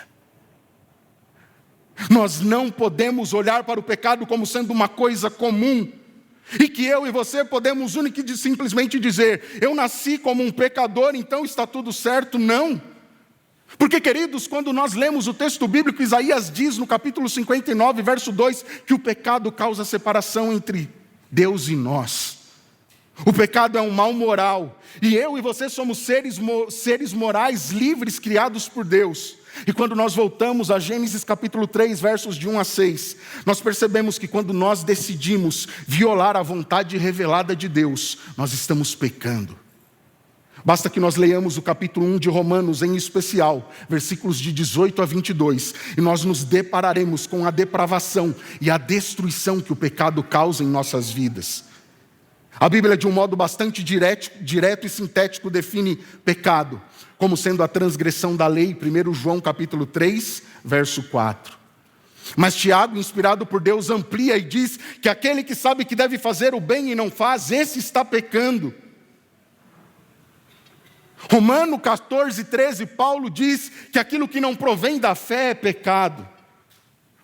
Nós não podemos olhar para o pecado como sendo uma coisa comum, e que eu e você podemos única e simplesmente dizer: eu nasci como um pecador, então está tudo certo. Não. Porque, queridos, quando nós lemos o texto bíblico, Isaías diz no capítulo 59, verso 2, que o pecado causa separação entre Deus e nós. O pecado é um mal moral, e eu e você somos seres morais livres, criados por Deus. E quando nós voltamos a Gênesis capítulo 3, versos de 1 a 6, nós percebemos que quando nós decidimos violar a vontade revelada de Deus, nós estamos pecando. Basta que nós leiamos o capítulo 1 de Romanos, em especial, versículos de 18 a 22, e nós nos depararemos com a depravação e a destruição que o pecado causa em nossas vidas. A Bíblia, de um modo bastante direto e sintético, define pecado como sendo a transgressão da lei, 1 João capítulo 3, verso 4. Mas Tiago, inspirado por Deus, amplia e diz que aquele que sabe que deve fazer o bem e não faz, esse está pecando. Romanos 14, 13, Paulo diz que aquilo que não provém da fé é pecado.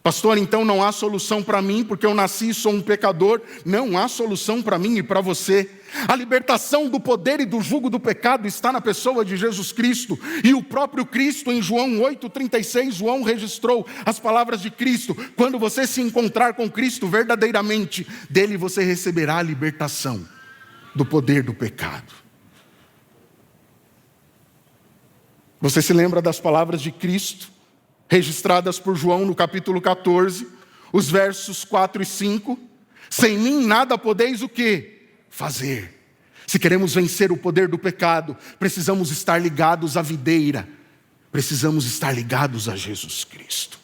Pastor, então não há solução para mim, porque eu nasci e sou um pecador. Não há solução para mim e para você. A libertação do poder e do jugo do pecado está na pessoa de Jesus Cristo. E o próprio Cristo, em João 8,36, João registrou as palavras de Cristo: quando você se encontrar com Cristo verdadeiramente, dele você receberá a libertação do poder do pecado. Você se lembra das palavras de Cristo, registradas por João no capítulo 14, os versos 4 e 5? Sem mim nada podeis o quê? Fazer. Se queremos vencer o poder do pecado, precisamos estar ligados à videira. Precisamos estar ligados a Jesus Cristo.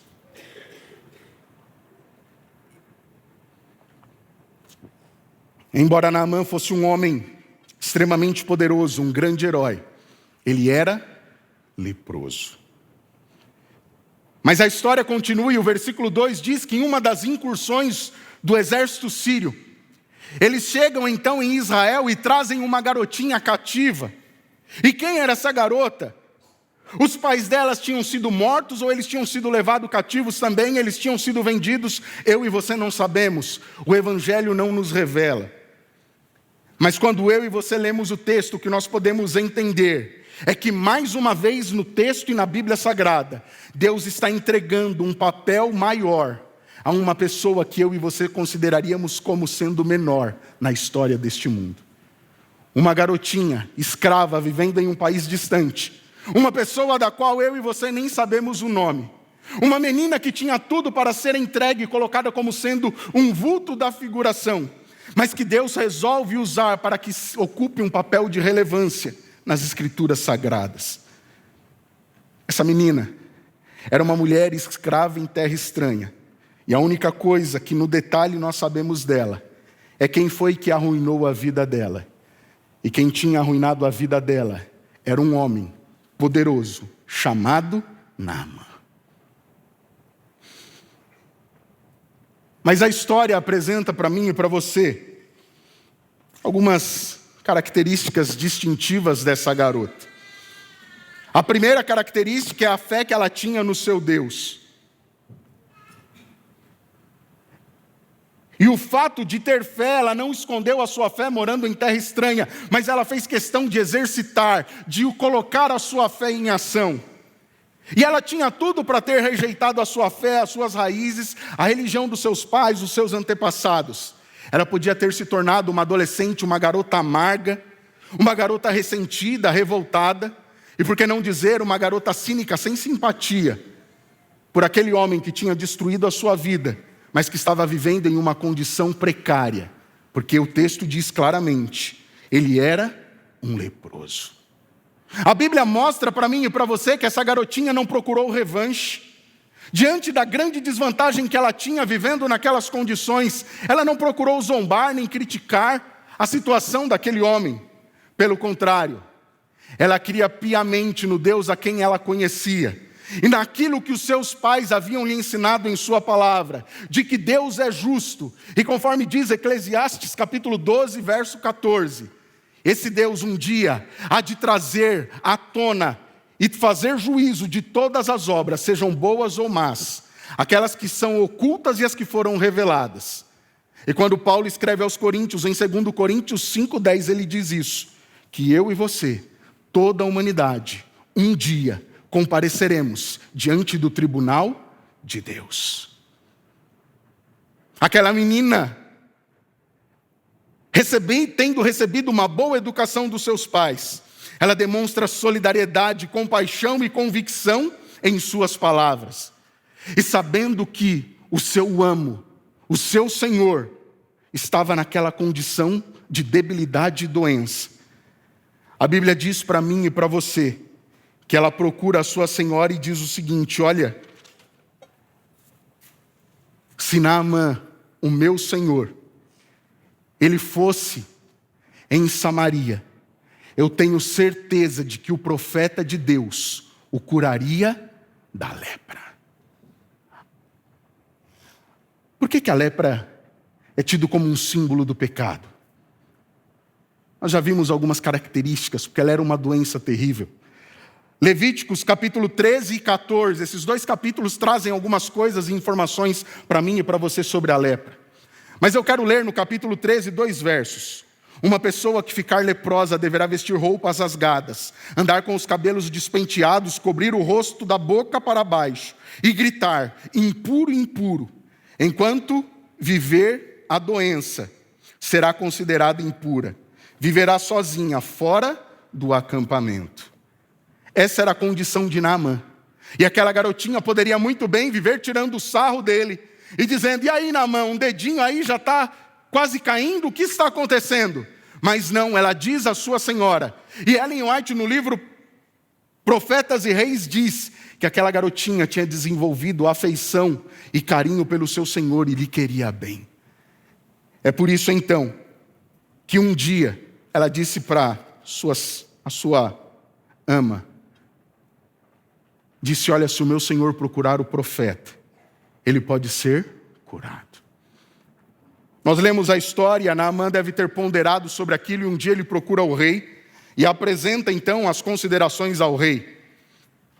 Embora Naamã fosse um homem extremamente poderoso, um grande herói, ele era leproso. Mas a história continua e o versículo 2 diz que em uma das incursões do exército sírio, eles chegam então em Israel e trazem uma garotinha cativa. E quem era essa garota? Os pais delas tinham sido mortos ou eles tinham sido levados cativos também, eles tinham sido vendidos, eu e você não sabemos, o Evangelho não nos revela. Mas quando eu e você lemos o texto, o que nós podemos entender é que mais uma vez no texto e na Bíblia Sagrada, Deus está entregando um papel maior a uma pessoa que eu e você consideraríamos como sendo menor na história deste mundo. Uma garotinha, escrava, vivendo em um país distante. Uma pessoa da qual eu e você nem sabemos o nome. Uma menina que tinha tudo para ser entregue e colocada como sendo um vulto da figuração. Mas que Deus resolve usar para que ocupe um papel de relevância nas Escrituras Sagradas. Essa menina era uma mulher escrava em terra estranha. E a única coisa que no detalhe nós sabemos dela é quem foi que arruinou a vida dela. E quem tinha arruinado a vida dela era um homem poderoso chamado Naamã. Mas a história apresenta para mim e para você algumas características distintivas dessa garota. A primeira característica é a fé que ela tinha no seu Deus. E o fato de ter fé, ela não escondeu a sua fé morando em terra estranha, mas ela fez questão de exercitar, de colocar a sua fé em ação. E ela tinha tudo para ter rejeitado a sua fé, as suas raízes, a religião dos seus pais, os seus antepassados. Ela podia ter se tornado uma adolescente, uma garota amarga, uma garota ressentida, revoltada, e por que não dizer, uma garota cínica, sem simpatia, por aquele homem que tinha destruído a sua vida, mas que estava vivendo em uma condição precária, porque o texto diz claramente, ele era um leproso. A Bíblia mostra para mim e para você que essa garotinha não procurou revanche. Diante da grande desvantagem que ela tinha vivendo naquelas condições, ela não procurou zombar nem criticar a situação daquele homem. Pelo contrário, ela cria piamente no Deus a quem ela conhecia. E naquilo que os seus pais haviam lhe ensinado em sua palavra, de que Deus é justo. E conforme diz Eclesiastes capítulo 12, verso 14, esse Deus um dia há de trazer à tona e fazer juízo de todas as obras, sejam boas ou más, aquelas que são ocultas e as que foram reveladas. E quando Paulo escreve aos Coríntios, em 2 Coríntios 5:10, ele diz isso, que eu e você, toda a humanidade, um dia compareceremos diante do tribunal de Deus. Aquela menina, tendo recebido uma boa educação dos seus pais, ela demonstra solidariedade, compaixão e convicção em suas palavras. E sabendo que o seu amo, o seu Senhor, estava naquela condição de debilidade e doença. A Bíblia diz para mim e para você, que ela procura a sua senhora e diz o seguinte, olha, se Naamã, o meu Senhor, ele fosse em Samaria, eu tenho certeza de que o profeta de Deus o curaria da lepra. Por que a lepra é tido como um símbolo do pecado? Nós já vimos algumas características, porque ela era uma doença terrível. Levíticos capítulo 13 e 14, esses dois capítulos trazem algumas coisas e informações para mim e para você sobre a lepra. Mas eu quero ler no capítulo 13, 2 versos. Uma pessoa que ficar leprosa deverá vestir roupas rasgadas, andar com os cabelos despenteados, cobrir o rosto da boca para baixo e gritar, impuro, impuro. Enquanto viver a doença, será considerada impura. Viverá sozinha, fora do acampamento. Essa era a condição de Naamã. E aquela garotinha poderia muito bem viver tirando o sarro dele e dizendo: e aí, Naamã, um dedinho aí já está quase caindo, o que está acontecendo? Mas não, ela diz à sua senhora. E Ellen White, no livro Profetas e Reis, diz que aquela garotinha tinha desenvolvido afeição e carinho pelo seu senhor e lhe queria bem. É por isso então que um dia ela disse para a sua ama, disse: olha, se o meu senhor procurar o profeta, ele pode ser curado. Nós lemos a história, Naamã deve ter ponderado sobre aquilo e um dia ele procura o rei e apresenta então as considerações ao rei.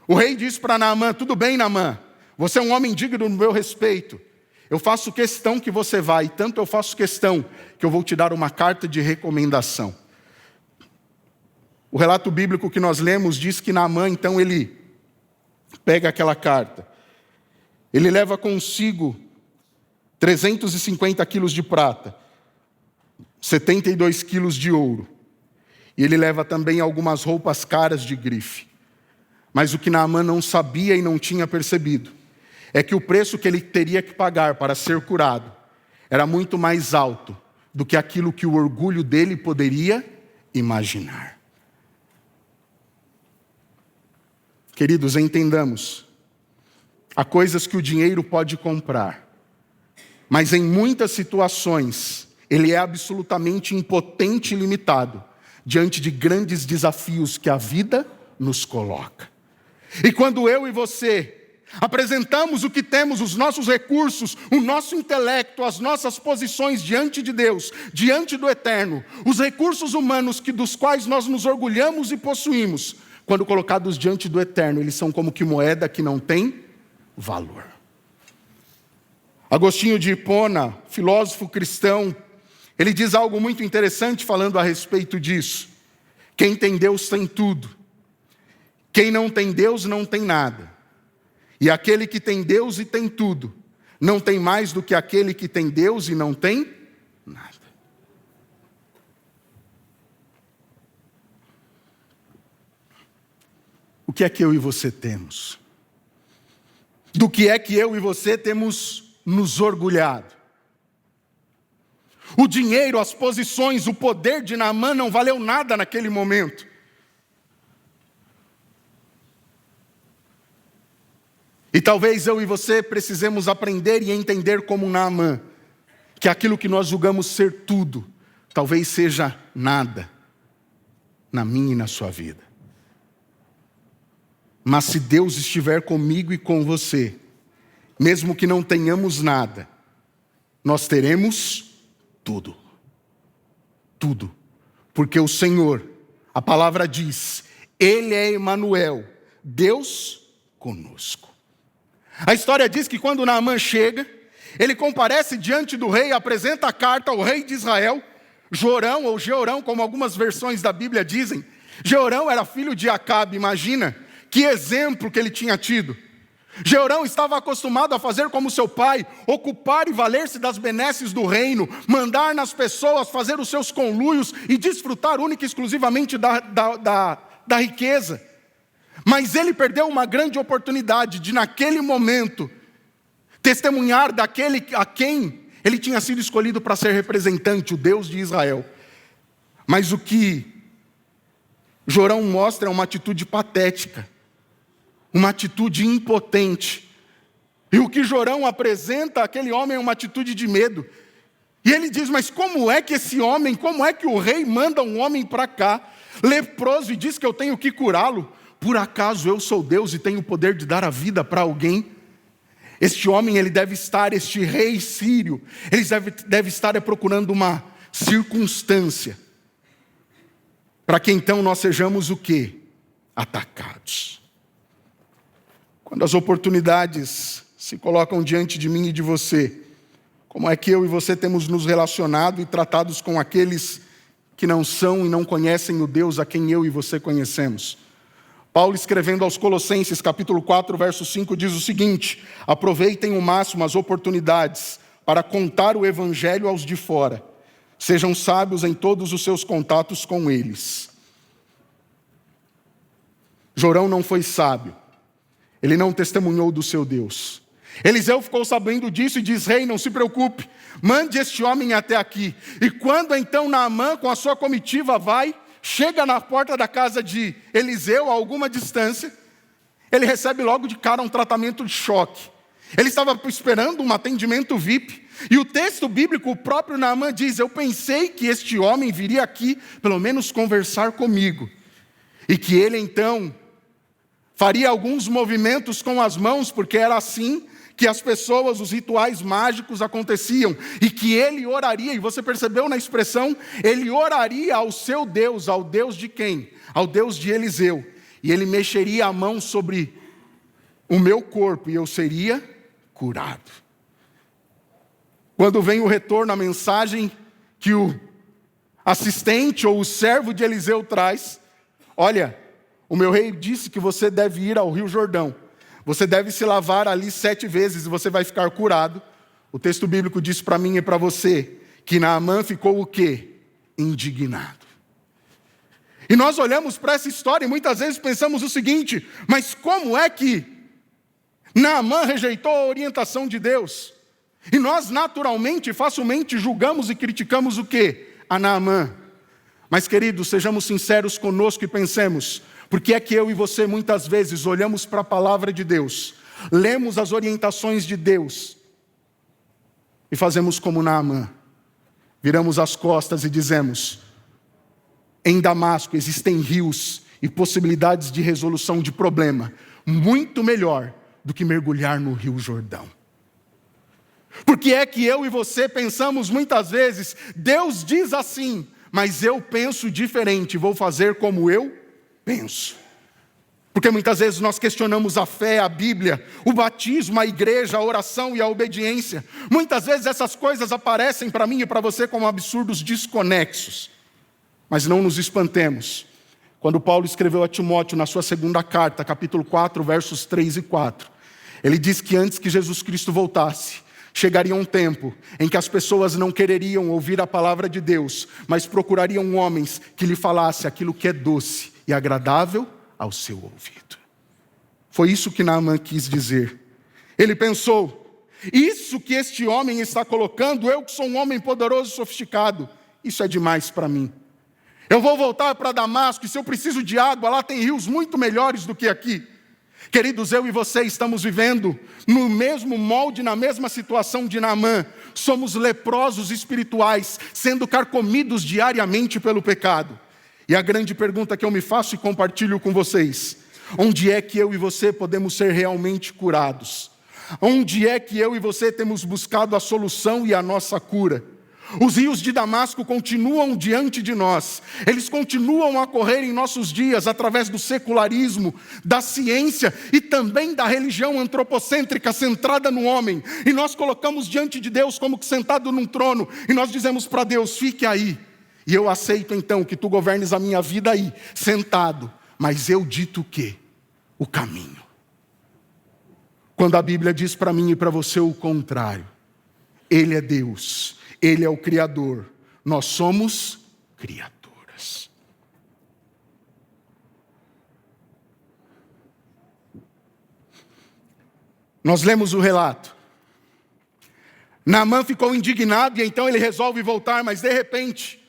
O rei diz para Naamã: tudo bem, Naamã, você é um homem digno do meu respeito. Eu faço questão que você vá, e tanto eu faço questão que eu vou te dar uma carta de recomendação. O relato bíblico que nós lemos diz que Naamã, então, ele pega aquela carta. Ele leva consigo 350 quilos de prata, 72 quilos de ouro. E ele leva também algumas roupas caras de grife. Mas o que Naamã não sabia e não tinha percebido é que o preço que ele teria que pagar para ser curado era muito mais alto do que aquilo que o orgulho dele poderia imaginar. Queridos, entendamos, há coisas que o dinheiro pode comprar, mas em muitas situações ele é absolutamente impotente e limitado diante de grandes desafios que a vida nos coloca. E quando eu e você apresentamos o que temos, os nossos recursos, o nosso intelecto, as nossas posições diante de Deus, diante do Eterno, os recursos humanos dos quais nós nos orgulhamos e possuímos, quando colocados diante do Eterno, eles são como que moeda que não tem valor. Agostinho de Hipona, filósofo cristão, ele diz algo muito interessante falando a respeito disso. Quem tem Deus tem tudo. Quem não tem Deus não tem nada. E aquele que tem Deus e tem tudo, não tem mais do que aquele que tem Deus e não tem nada. O que é que eu e você temos? Do que é que eu e você temos nos orgulhado? O dinheiro, as posições, o poder de Naamã não valeu nada naquele momento. E talvez eu e você precisemos aprender e entender como Naamã, que aquilo que nós julgamos ser tudo, talvez seja nada na minha e na sua vida. Mas se Deus estiver comigo e com você, mesmo que não tenhamos nada, nós teremos tudo. Tudo. Porque o Senhor, a palavra diz, Ele é Emanuel, Deus conosco. A história diz que quando Naamã chega, ele comparece diante do rei, apresenta a carta ao rei de Israel, Jorão ou Jeorão, como algumas versões da Bíblia dizem. Jeorão era filho de Acabe, imagina que exemplo que ele tinha tido. Jeorão estava acostumado a fazer como seu pai, ocupar e valer-se das benesses do reino, mandar nas pessoas, fazer os seus conluios e desfrutar única e exclusivamente da riqueza. Mas ele perdeu uma grande oportunidade de, naquele momento, testemunhar daquele a quem ele tinha sido escolhido para ser representante, o Deus de Israel. Mas o que Jorão mostra é uma atitude patética, uma atitude impotente. E o que Jorão apresenta àquele homem é uma atitude de medo. E ele diz, mas como é que esse homem, como é que o rei manda um homem para cá, leproso, e diz que eu tenho que curá-lo? Por acaso eu sou Deus e tenho o poder de dar a vida para alguém? Este homem, ele deve estar, este rei sírio, ele deve estar procurando uma circunstância para que então nós sejamos o quê? Atacados. Quando as oportunidades se colocam diante de mim e de você, como é que eu e você temos nos relacionado e tratados com aqueles que não são e não conhecem o Deus a quem eu e você conhecemos? Paulo, escrevendo aos Colossenses, capítulo 4, verso 5, diz o seguinte: aproveitem o máximo as oportunidades para contar o evangelho aos de fora. Sejam sábios em todos os seus contatos com eles. Jorão não foi sábio. Ele não testemunhou do seu Deus. Eliseu ficou sabendo disso e diz: rei, não se preocupe, mande este homem até aqui. E quando então Naamã com a sua comitiva chega na porta da casa de Eliseu, a alguma distância, ele recebe logo de cara um tratamento de choque. Ele estava esperando um atendimento VIP. E o texto bíblico, o próprio Naamã diz: eu pensei que este homem viria aqui pelo menos conversar comigo. E que ele então faria alguns movimentos com as mãos, porque era assim que as pessoas, os rituais mágicos aconteciam. E que ele oraria, e você percebeu na expressão, ele oraria ao seu Deus. Ao Deus de quem? Ao Deus de Eliseu. E ele mexeria a mão sobre o meu corpo e eu seria curado. Quando vem o retorno, a mensagem que o assistente ou o servo de Eliseu traz: olha, o meu rei disse que você deve ir ao Rio Jordão. Você deve se lavar ali 7 vezes e você vai ficar curado. O texto bíblico diz para mim e para você que Naamã ficou o quê? Indignado. E nós olhamos para essa história e muitas vezes pensamos o seguinte: mas como é que Naamã rejeitou a orientação de Deus? E nós naturalmente, facilmente julgamos e criticamos o quê? A Naamã. Mas queridos, sejamos sinceros conosco e pensemos: por que é que eu e você muitas vezes olhamos para a palavra de Deus, lemos as orientações de Deus e fazemos como Naamã? Viramos as costas e dizemos: em Damasco existem rios e possibilidades de resolução de problema muito melhor do que mergulhar no Rio Jordão. Por que é que eu e você pensamos muitas vezes: Deus diz assim, mas eu penso diferente, vou fazer como eu penso? Porque muitas vezes nós questionamos a fé, a Bíblia, o batismo, a igreja, a oração e a obediência. Muitas vezes essas coisas aparecem para mim e para você como absurdos desconexos. Mas não nos espantemos. Quando Paulo escreveu a Timóteo na sua segunda carta, capítulo 4, versos 3 e 4, ele diz que antes que Jesus Cristo voltasse, chegaria um tempo em que as pessoas não quereriam ouvir a palavra de Deus, mas procurariam homens que lhe falassem aquilo que é doce e agradável ao seu ouvido. Foi isso que Naamã quis dizer. Ele pensou: isso que este homem está colocando, eu que sou um homem poderoso e sofisticado, isso é demais para mim. Eu vou voltar para Damasco e se eu preciso de água, lá tem rios muito melhores do que aqui. Queridos, eu e você estamos vivendo no mesmo molde, na mesma situação de Naamã. Somos leprosos espirituais, sendo carcomidos diariamente pelo pecado. E a grande pergunta que eu me faço e compartilho com vocês: onde é que eu e você podemos ser realmente curados? Onde é que eu e você temos buscado a solução e a nossa cura? Os rios de Damasco continuam diante de nós. Eles continuam a correr em nossos dias através do secularismo, da ciência e também da religião antropocêntrica centrada no homem. E nós colocamos diante de Deus como que sentado num trono. E nós dizemos para Deus: fique aí. E eu aceito então que tu governes a minha vida aí, sentado. Mas eu dito o quê? O caminho. Quando a Bíblia diz para mim e para você o contrário. Ele é Deus. Ele é o Criador, nós somos criaturas. Nós lemos o relato. Naamã ficou indignado e então ele resolve voltar, mas de repente,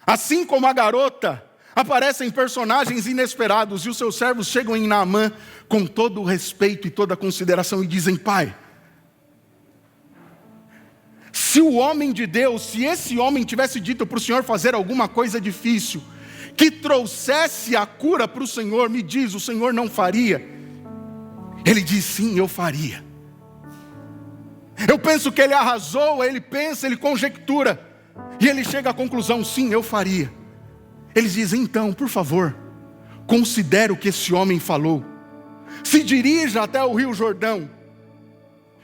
assim como a garota, aparecem personagens inesperados e os seus servos chegam em Naamã com todo o respeito e toda a consideração e dizem: pai, se o homem de Deus, se esse homem tivesse dito para o Senhor fazer alguma coisa difícil, que trouxesse a cura para o Senhor, me diz, o Senhor não faria? Ele diz: sim, eu faria. Eu penso que ele arrasou, ele pensa, ele conjectura, e ele chega à conclusão: sim, eu faria. Eles dizem: então, por favor, considere o que esse homem falou, se dirija até o Rio Jordão.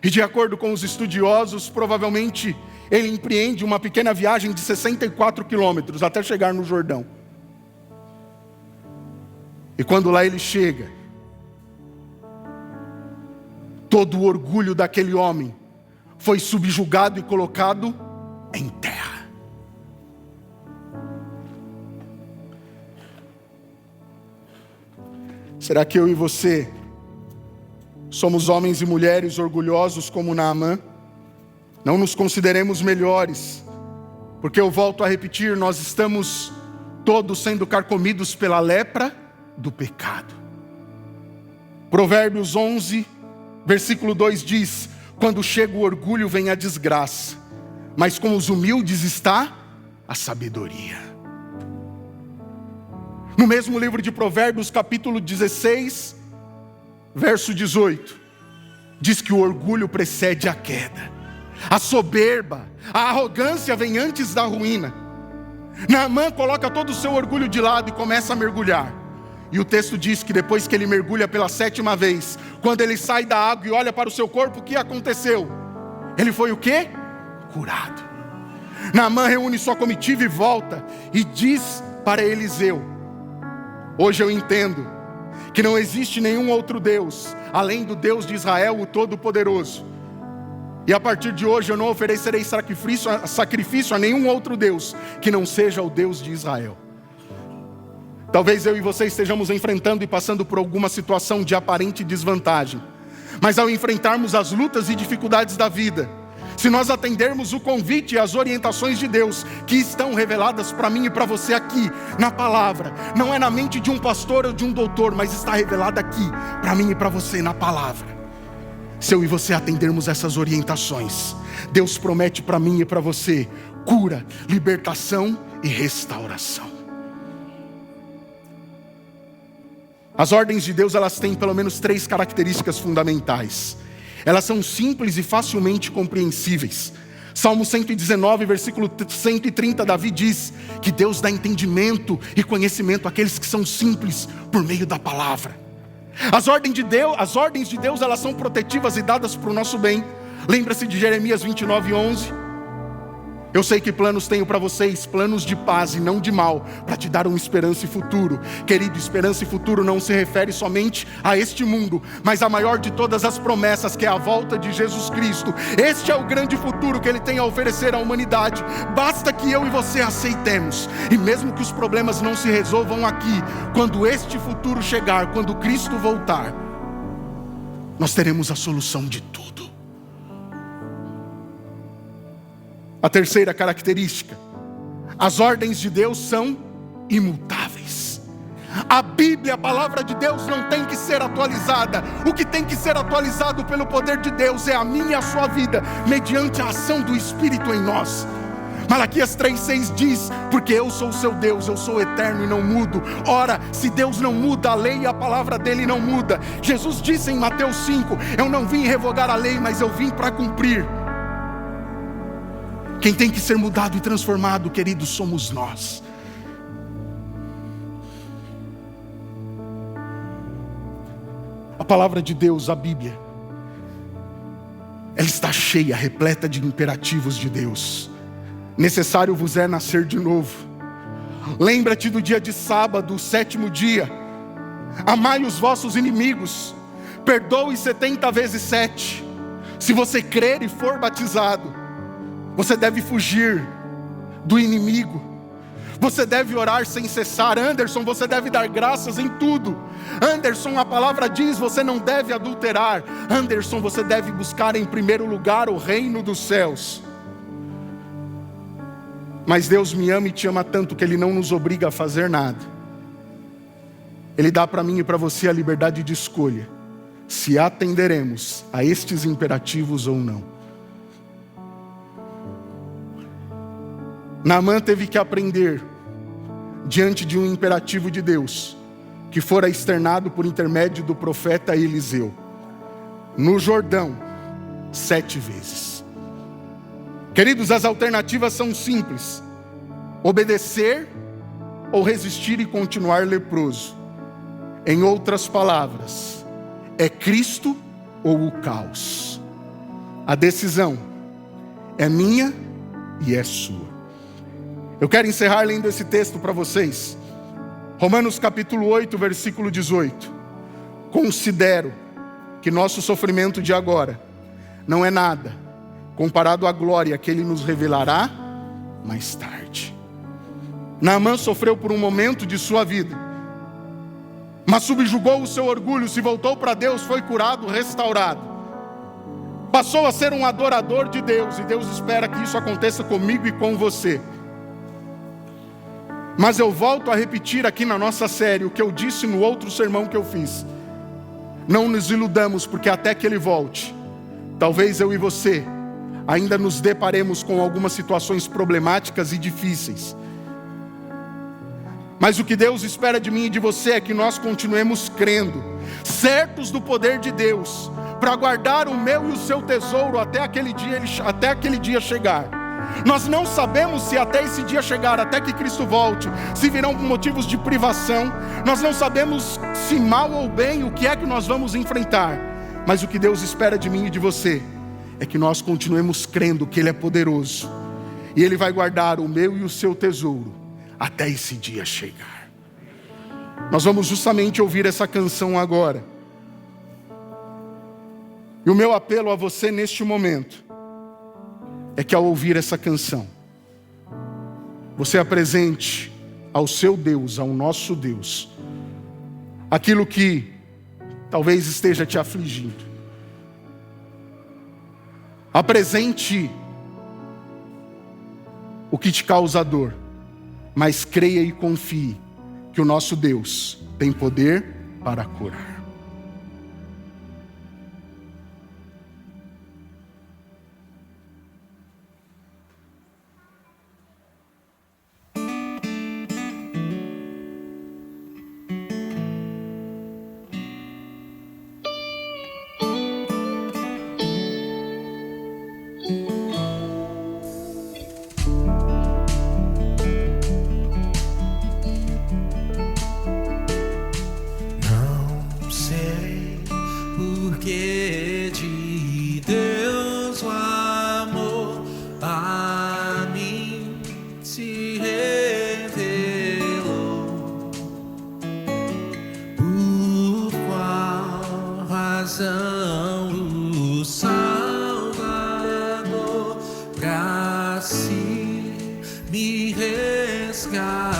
E de acordo com os estudiosos, provavelmente ele empreende uma pequena viagem de 64 quilômetros até chegar no Jordão. E quando lá ele chega, todo o orgulho daquele homem foi subjugado e colocado em terra. Será que eu e você somos homens e mulheres orgulhosos como Naamã? Não nos consideremos melhores, porque eu volto a repetir, nós estamos todos sendo carcomidos pela lepra do pecado. Provérbios 11, versículo 2 diz: quando chega o orgulho vem a desgraça, mas com os humildes está a sabedoria. No mesmo livro de Provérbios, capítulo 16, verso 18, diz que o orgulho precede a queda, a soberba, a arrogância vem antes da ruína. Naamã coloca todo o seu orgulho de lado e começa a mergulhar. E o texto diz que depois que ele mergulha pela 7ª vez, quando ele sai da água e olha para o seu corpo, o que aconteceu? Ele foi o quê? Curado. Naamã reúne sua comitiva e volta e diz para Eliseu: hoje eu entendo que não existe nenhum outro Deus, além do Deus de Israel, o Todo-Poderoso. E a partir de hoje eu não oferecerei sacrifício a nenhum outro Deus, que não seja o Deus de Israel. Talvez eu e você estejamos enfrentando e passando por alguma situação de aparente desvantagem. Mas ao enfrentarmos as lutas e dificuldades da vida, se nós atendermos o convite e as orientações de Deus, que estão reveladas para mim e para você aqui, na palavra, não é na mente de um pastor ou de um doutor, mas está revelada aqui, para mim e para você, na palavra. Se eu e você atendermos essas orientações, Deus promete para mim e para você cura, libertação e restauração. As ordens de Deus, elas têm pelo menos 3 características fundamentais. Elas são simples e facilmente compreensíveis. Salmo 119, versículo 130, Davi diz que Deus dá entendimento e conhecimento àqueles que são simples por meio da palavra. As ordens de Deus, elas são protetivas e dadas para o nosso bem. Lembra-se de Jeremias 29, 11? Eu sei que planos tenho para vocês, planos de paz e não de mal, para te dar uma esperança e futuro. Querido, esperança e futuro não se refere somente a este mundo, mas a maior de todas as promessas, que é a volta de Jesus Cristo. Este é o grande futuro que Ele tem a oferecer à humanidade. Basta que eu e você aceitemos. E mesmo que os problemas não se resolvam aqui, quando este futuro chegar, quando Cristo voltar, nós teremos a solução de tudo. A terceira característica: as ordens de Deus são imutáveis. A Bíblia, a palavra de Deus, não tem que ser atualizada. O que tem que ser atualizado pelo poder de Deus é a minha e a sua vida, mediante a ação do Espírito em nós. Malaquias 3,6 diz: porque eu sou o seu Deus, eu sou eterno e não mudo. Ora, se Deus não muda, a lei e a palavra dele não muda. Jesus disse em Mateus 5: eu não vim revogar a lei, mas eu vim para cumprir. Quem tem que ser mudado e transformado, queridos, somos nós. A palavra de Deus, a Bíblia, ela está cheia, repleta de imperativos de Deus. Necessário vos é nascer de novo. Lembra-te do dia de sábado, o 7º dia. Amai os vossos inimigos. Perdoe 70 vezes 7. Se você crer e for batizado, você deve fugir do inimigo. Você deve orar sem cessar. Anderson, você deve dar graças em tudo. Anderson, a palavra diz, você não deve adulterar. Anderson, você deve buscar em primeiro lugar o reino dos céus. Mas Deus me ama e te ama tanto que Ele não nos obriga a fazer nada. Ele dá para mim e para você a liberdade de escolha, se atenderemos a estes imperativos ou não. Naamã teve que aprender, diante de um imperativo de Deus, que fora externado por intermédio do profeta Eliseu, no Jordão, 7 vezes. Queridos, as alternativas são simples: obedecer ou resistir e continuar leproso. Em outras palavras, é Cristo ou o caos. A decisão é minha e é sua. Eu quero encerrar lendo esse texto para vocês. Romanos capítulo 8, versículo 18. Considero que nosso sofrimento de agora não é nada comparado à glória que Ele nos revelará mais tarde. Naamã sofreu por um momento de sua vida, mas subjugou o seu orgulho, se voltou para Deus, foi curado, restaurado. Passou a ser um adorador de Deus, e Deus espera que isso aconteça comigo e com você. Mas eu volto a repetir aqui na nossa série o que eu disse no outro sermão que eu fiz. Não nos iludamos, porque até que Ele volte, talvez eu e você ainda nos deparemos com algumas situações problemáticas e difíceis. Mas o que Deus espera de mim e de você é que nós continuemos crendo, certos do poder de Deus, para guardar o meu e o seu tesouro até aquele dia chegar. Nós não sabemos se até esse dia chegar, até que Cristo volte, se virão motivos de privação. Nós não sabemos se mal ou bem o que é que nós vamos enfrentar. Mas o que Deus espera de mim e de você é que nós continuemos crendo que Ele é poderoso, e Ele vai guardar o meu e o seu tesouro até esse dia chegar. Nós vamos justamente ouvir essa canção agora. E o meu apelo a você neste momento é que ao ouvir essa canção, você apresente ao seu Deus, ao nosso Deus, aquilo que talvez esteja te afligindo. Apresente o que te causa dor, mas creia e confie que o nosso Deus tem poder para curar. Porque de Deus o amor a mim se revelou. Por qual razão o Salvador pra si me resgatou.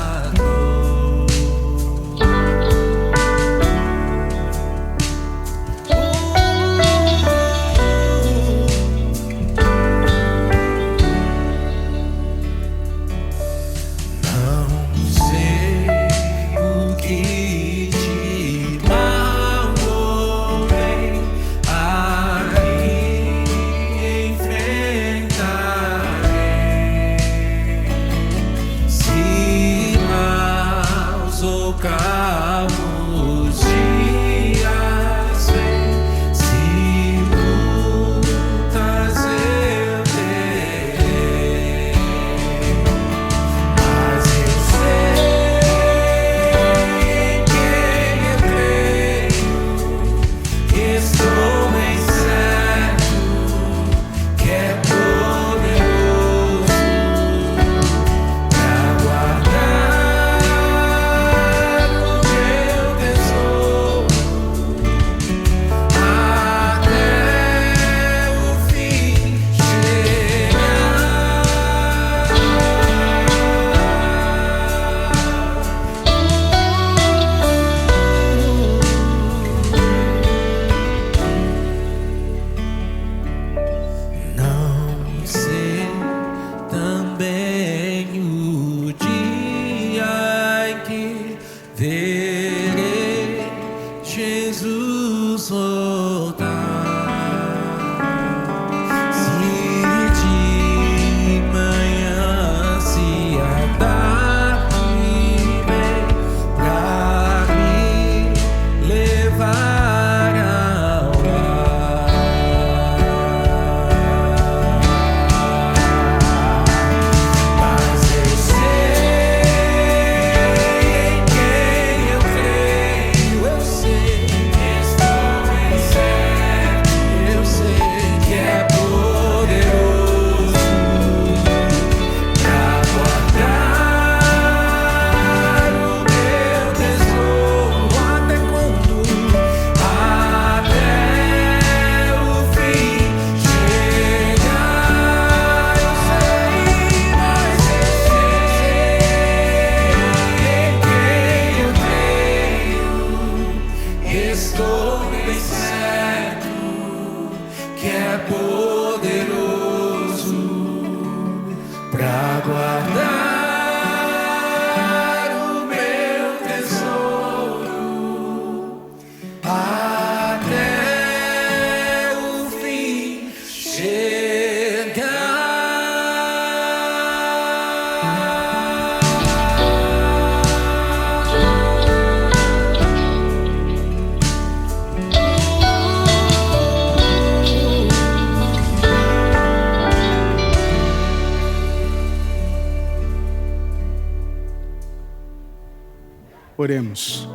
oremos.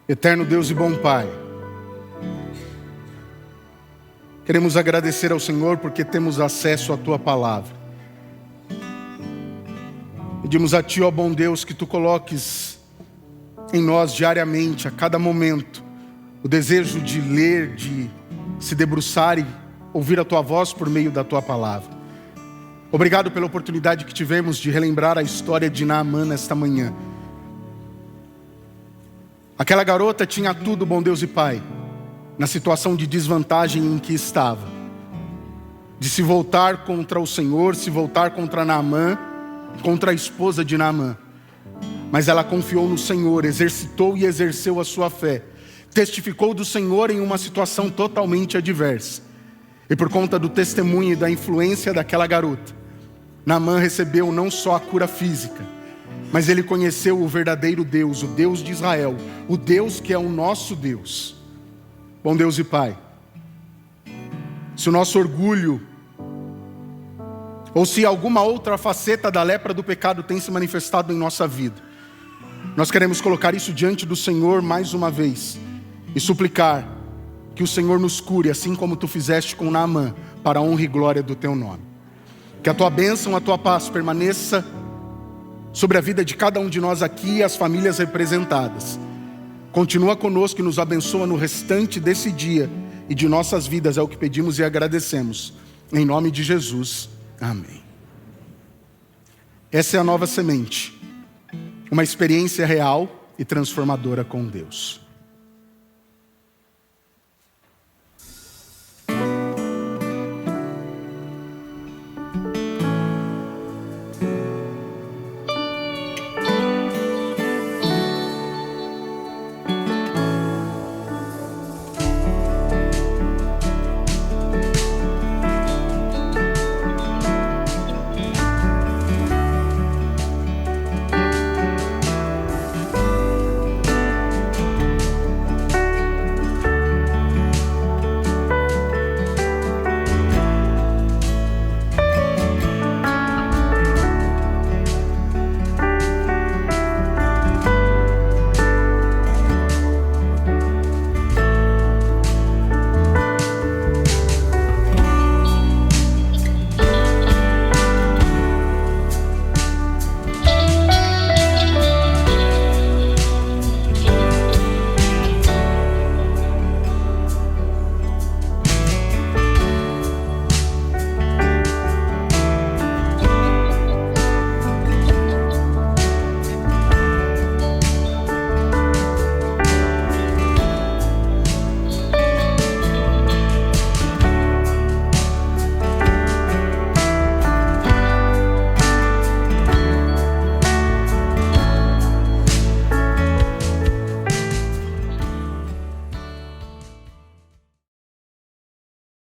Eterno Deus e bom Pai, queremos agradecer ao Senhor porque temos acesso à Tua Palavra. Pedimos a Ti, ó bom Deus, que Tu coloques em nós diariamente, a cada momento, o desejo de ler, de se debruçar e ouvir a Tua voz por meio da Tua Palavra. Obrigado pela oportunidade que tivemos de relembrar a história de Naamã nesta manhã. Aquela garota tinha tudo, bom Deus e Pai, na situação de desvantagem em que estava, de se voltar contra o Senhor, se voltar contra Naamã, contra a esposa de Naamã. Mas ela confiou no Senhor, exercitou e exerceu a sua fé, testificou do Senhor em uma situação totalmente adversa. E por conta do testemunho e da influência daquela garota, Naamã recebeu não só a cura física, mas ele conheceu o verdadeiro Deus, o Deus de Israel, o Deus que é o nosso Deus. Bom Deus e Pai, se o nosso orgulho, ou se alguma outra faceta da lepra do pecado tem se manifestado em nossa vida, nós queremos colocar isso diante do Senhor mais uma vez e suplicar que o Senhor nos cure, assim como Tu fizeste com Naamã, para a honra e glória do Teu nome. Que a Tua bênção, a Tua paz permaneça sobre a vida de cada um de nós aqui e as famílias representadas. Continua conosco e nos abençoa no restante desse dia e de nossas vidas, é o que pedimos e agradecemos. Em nome de Jesus, amém. Essa é a nova semente, uma experiência real e transformadora com Deus.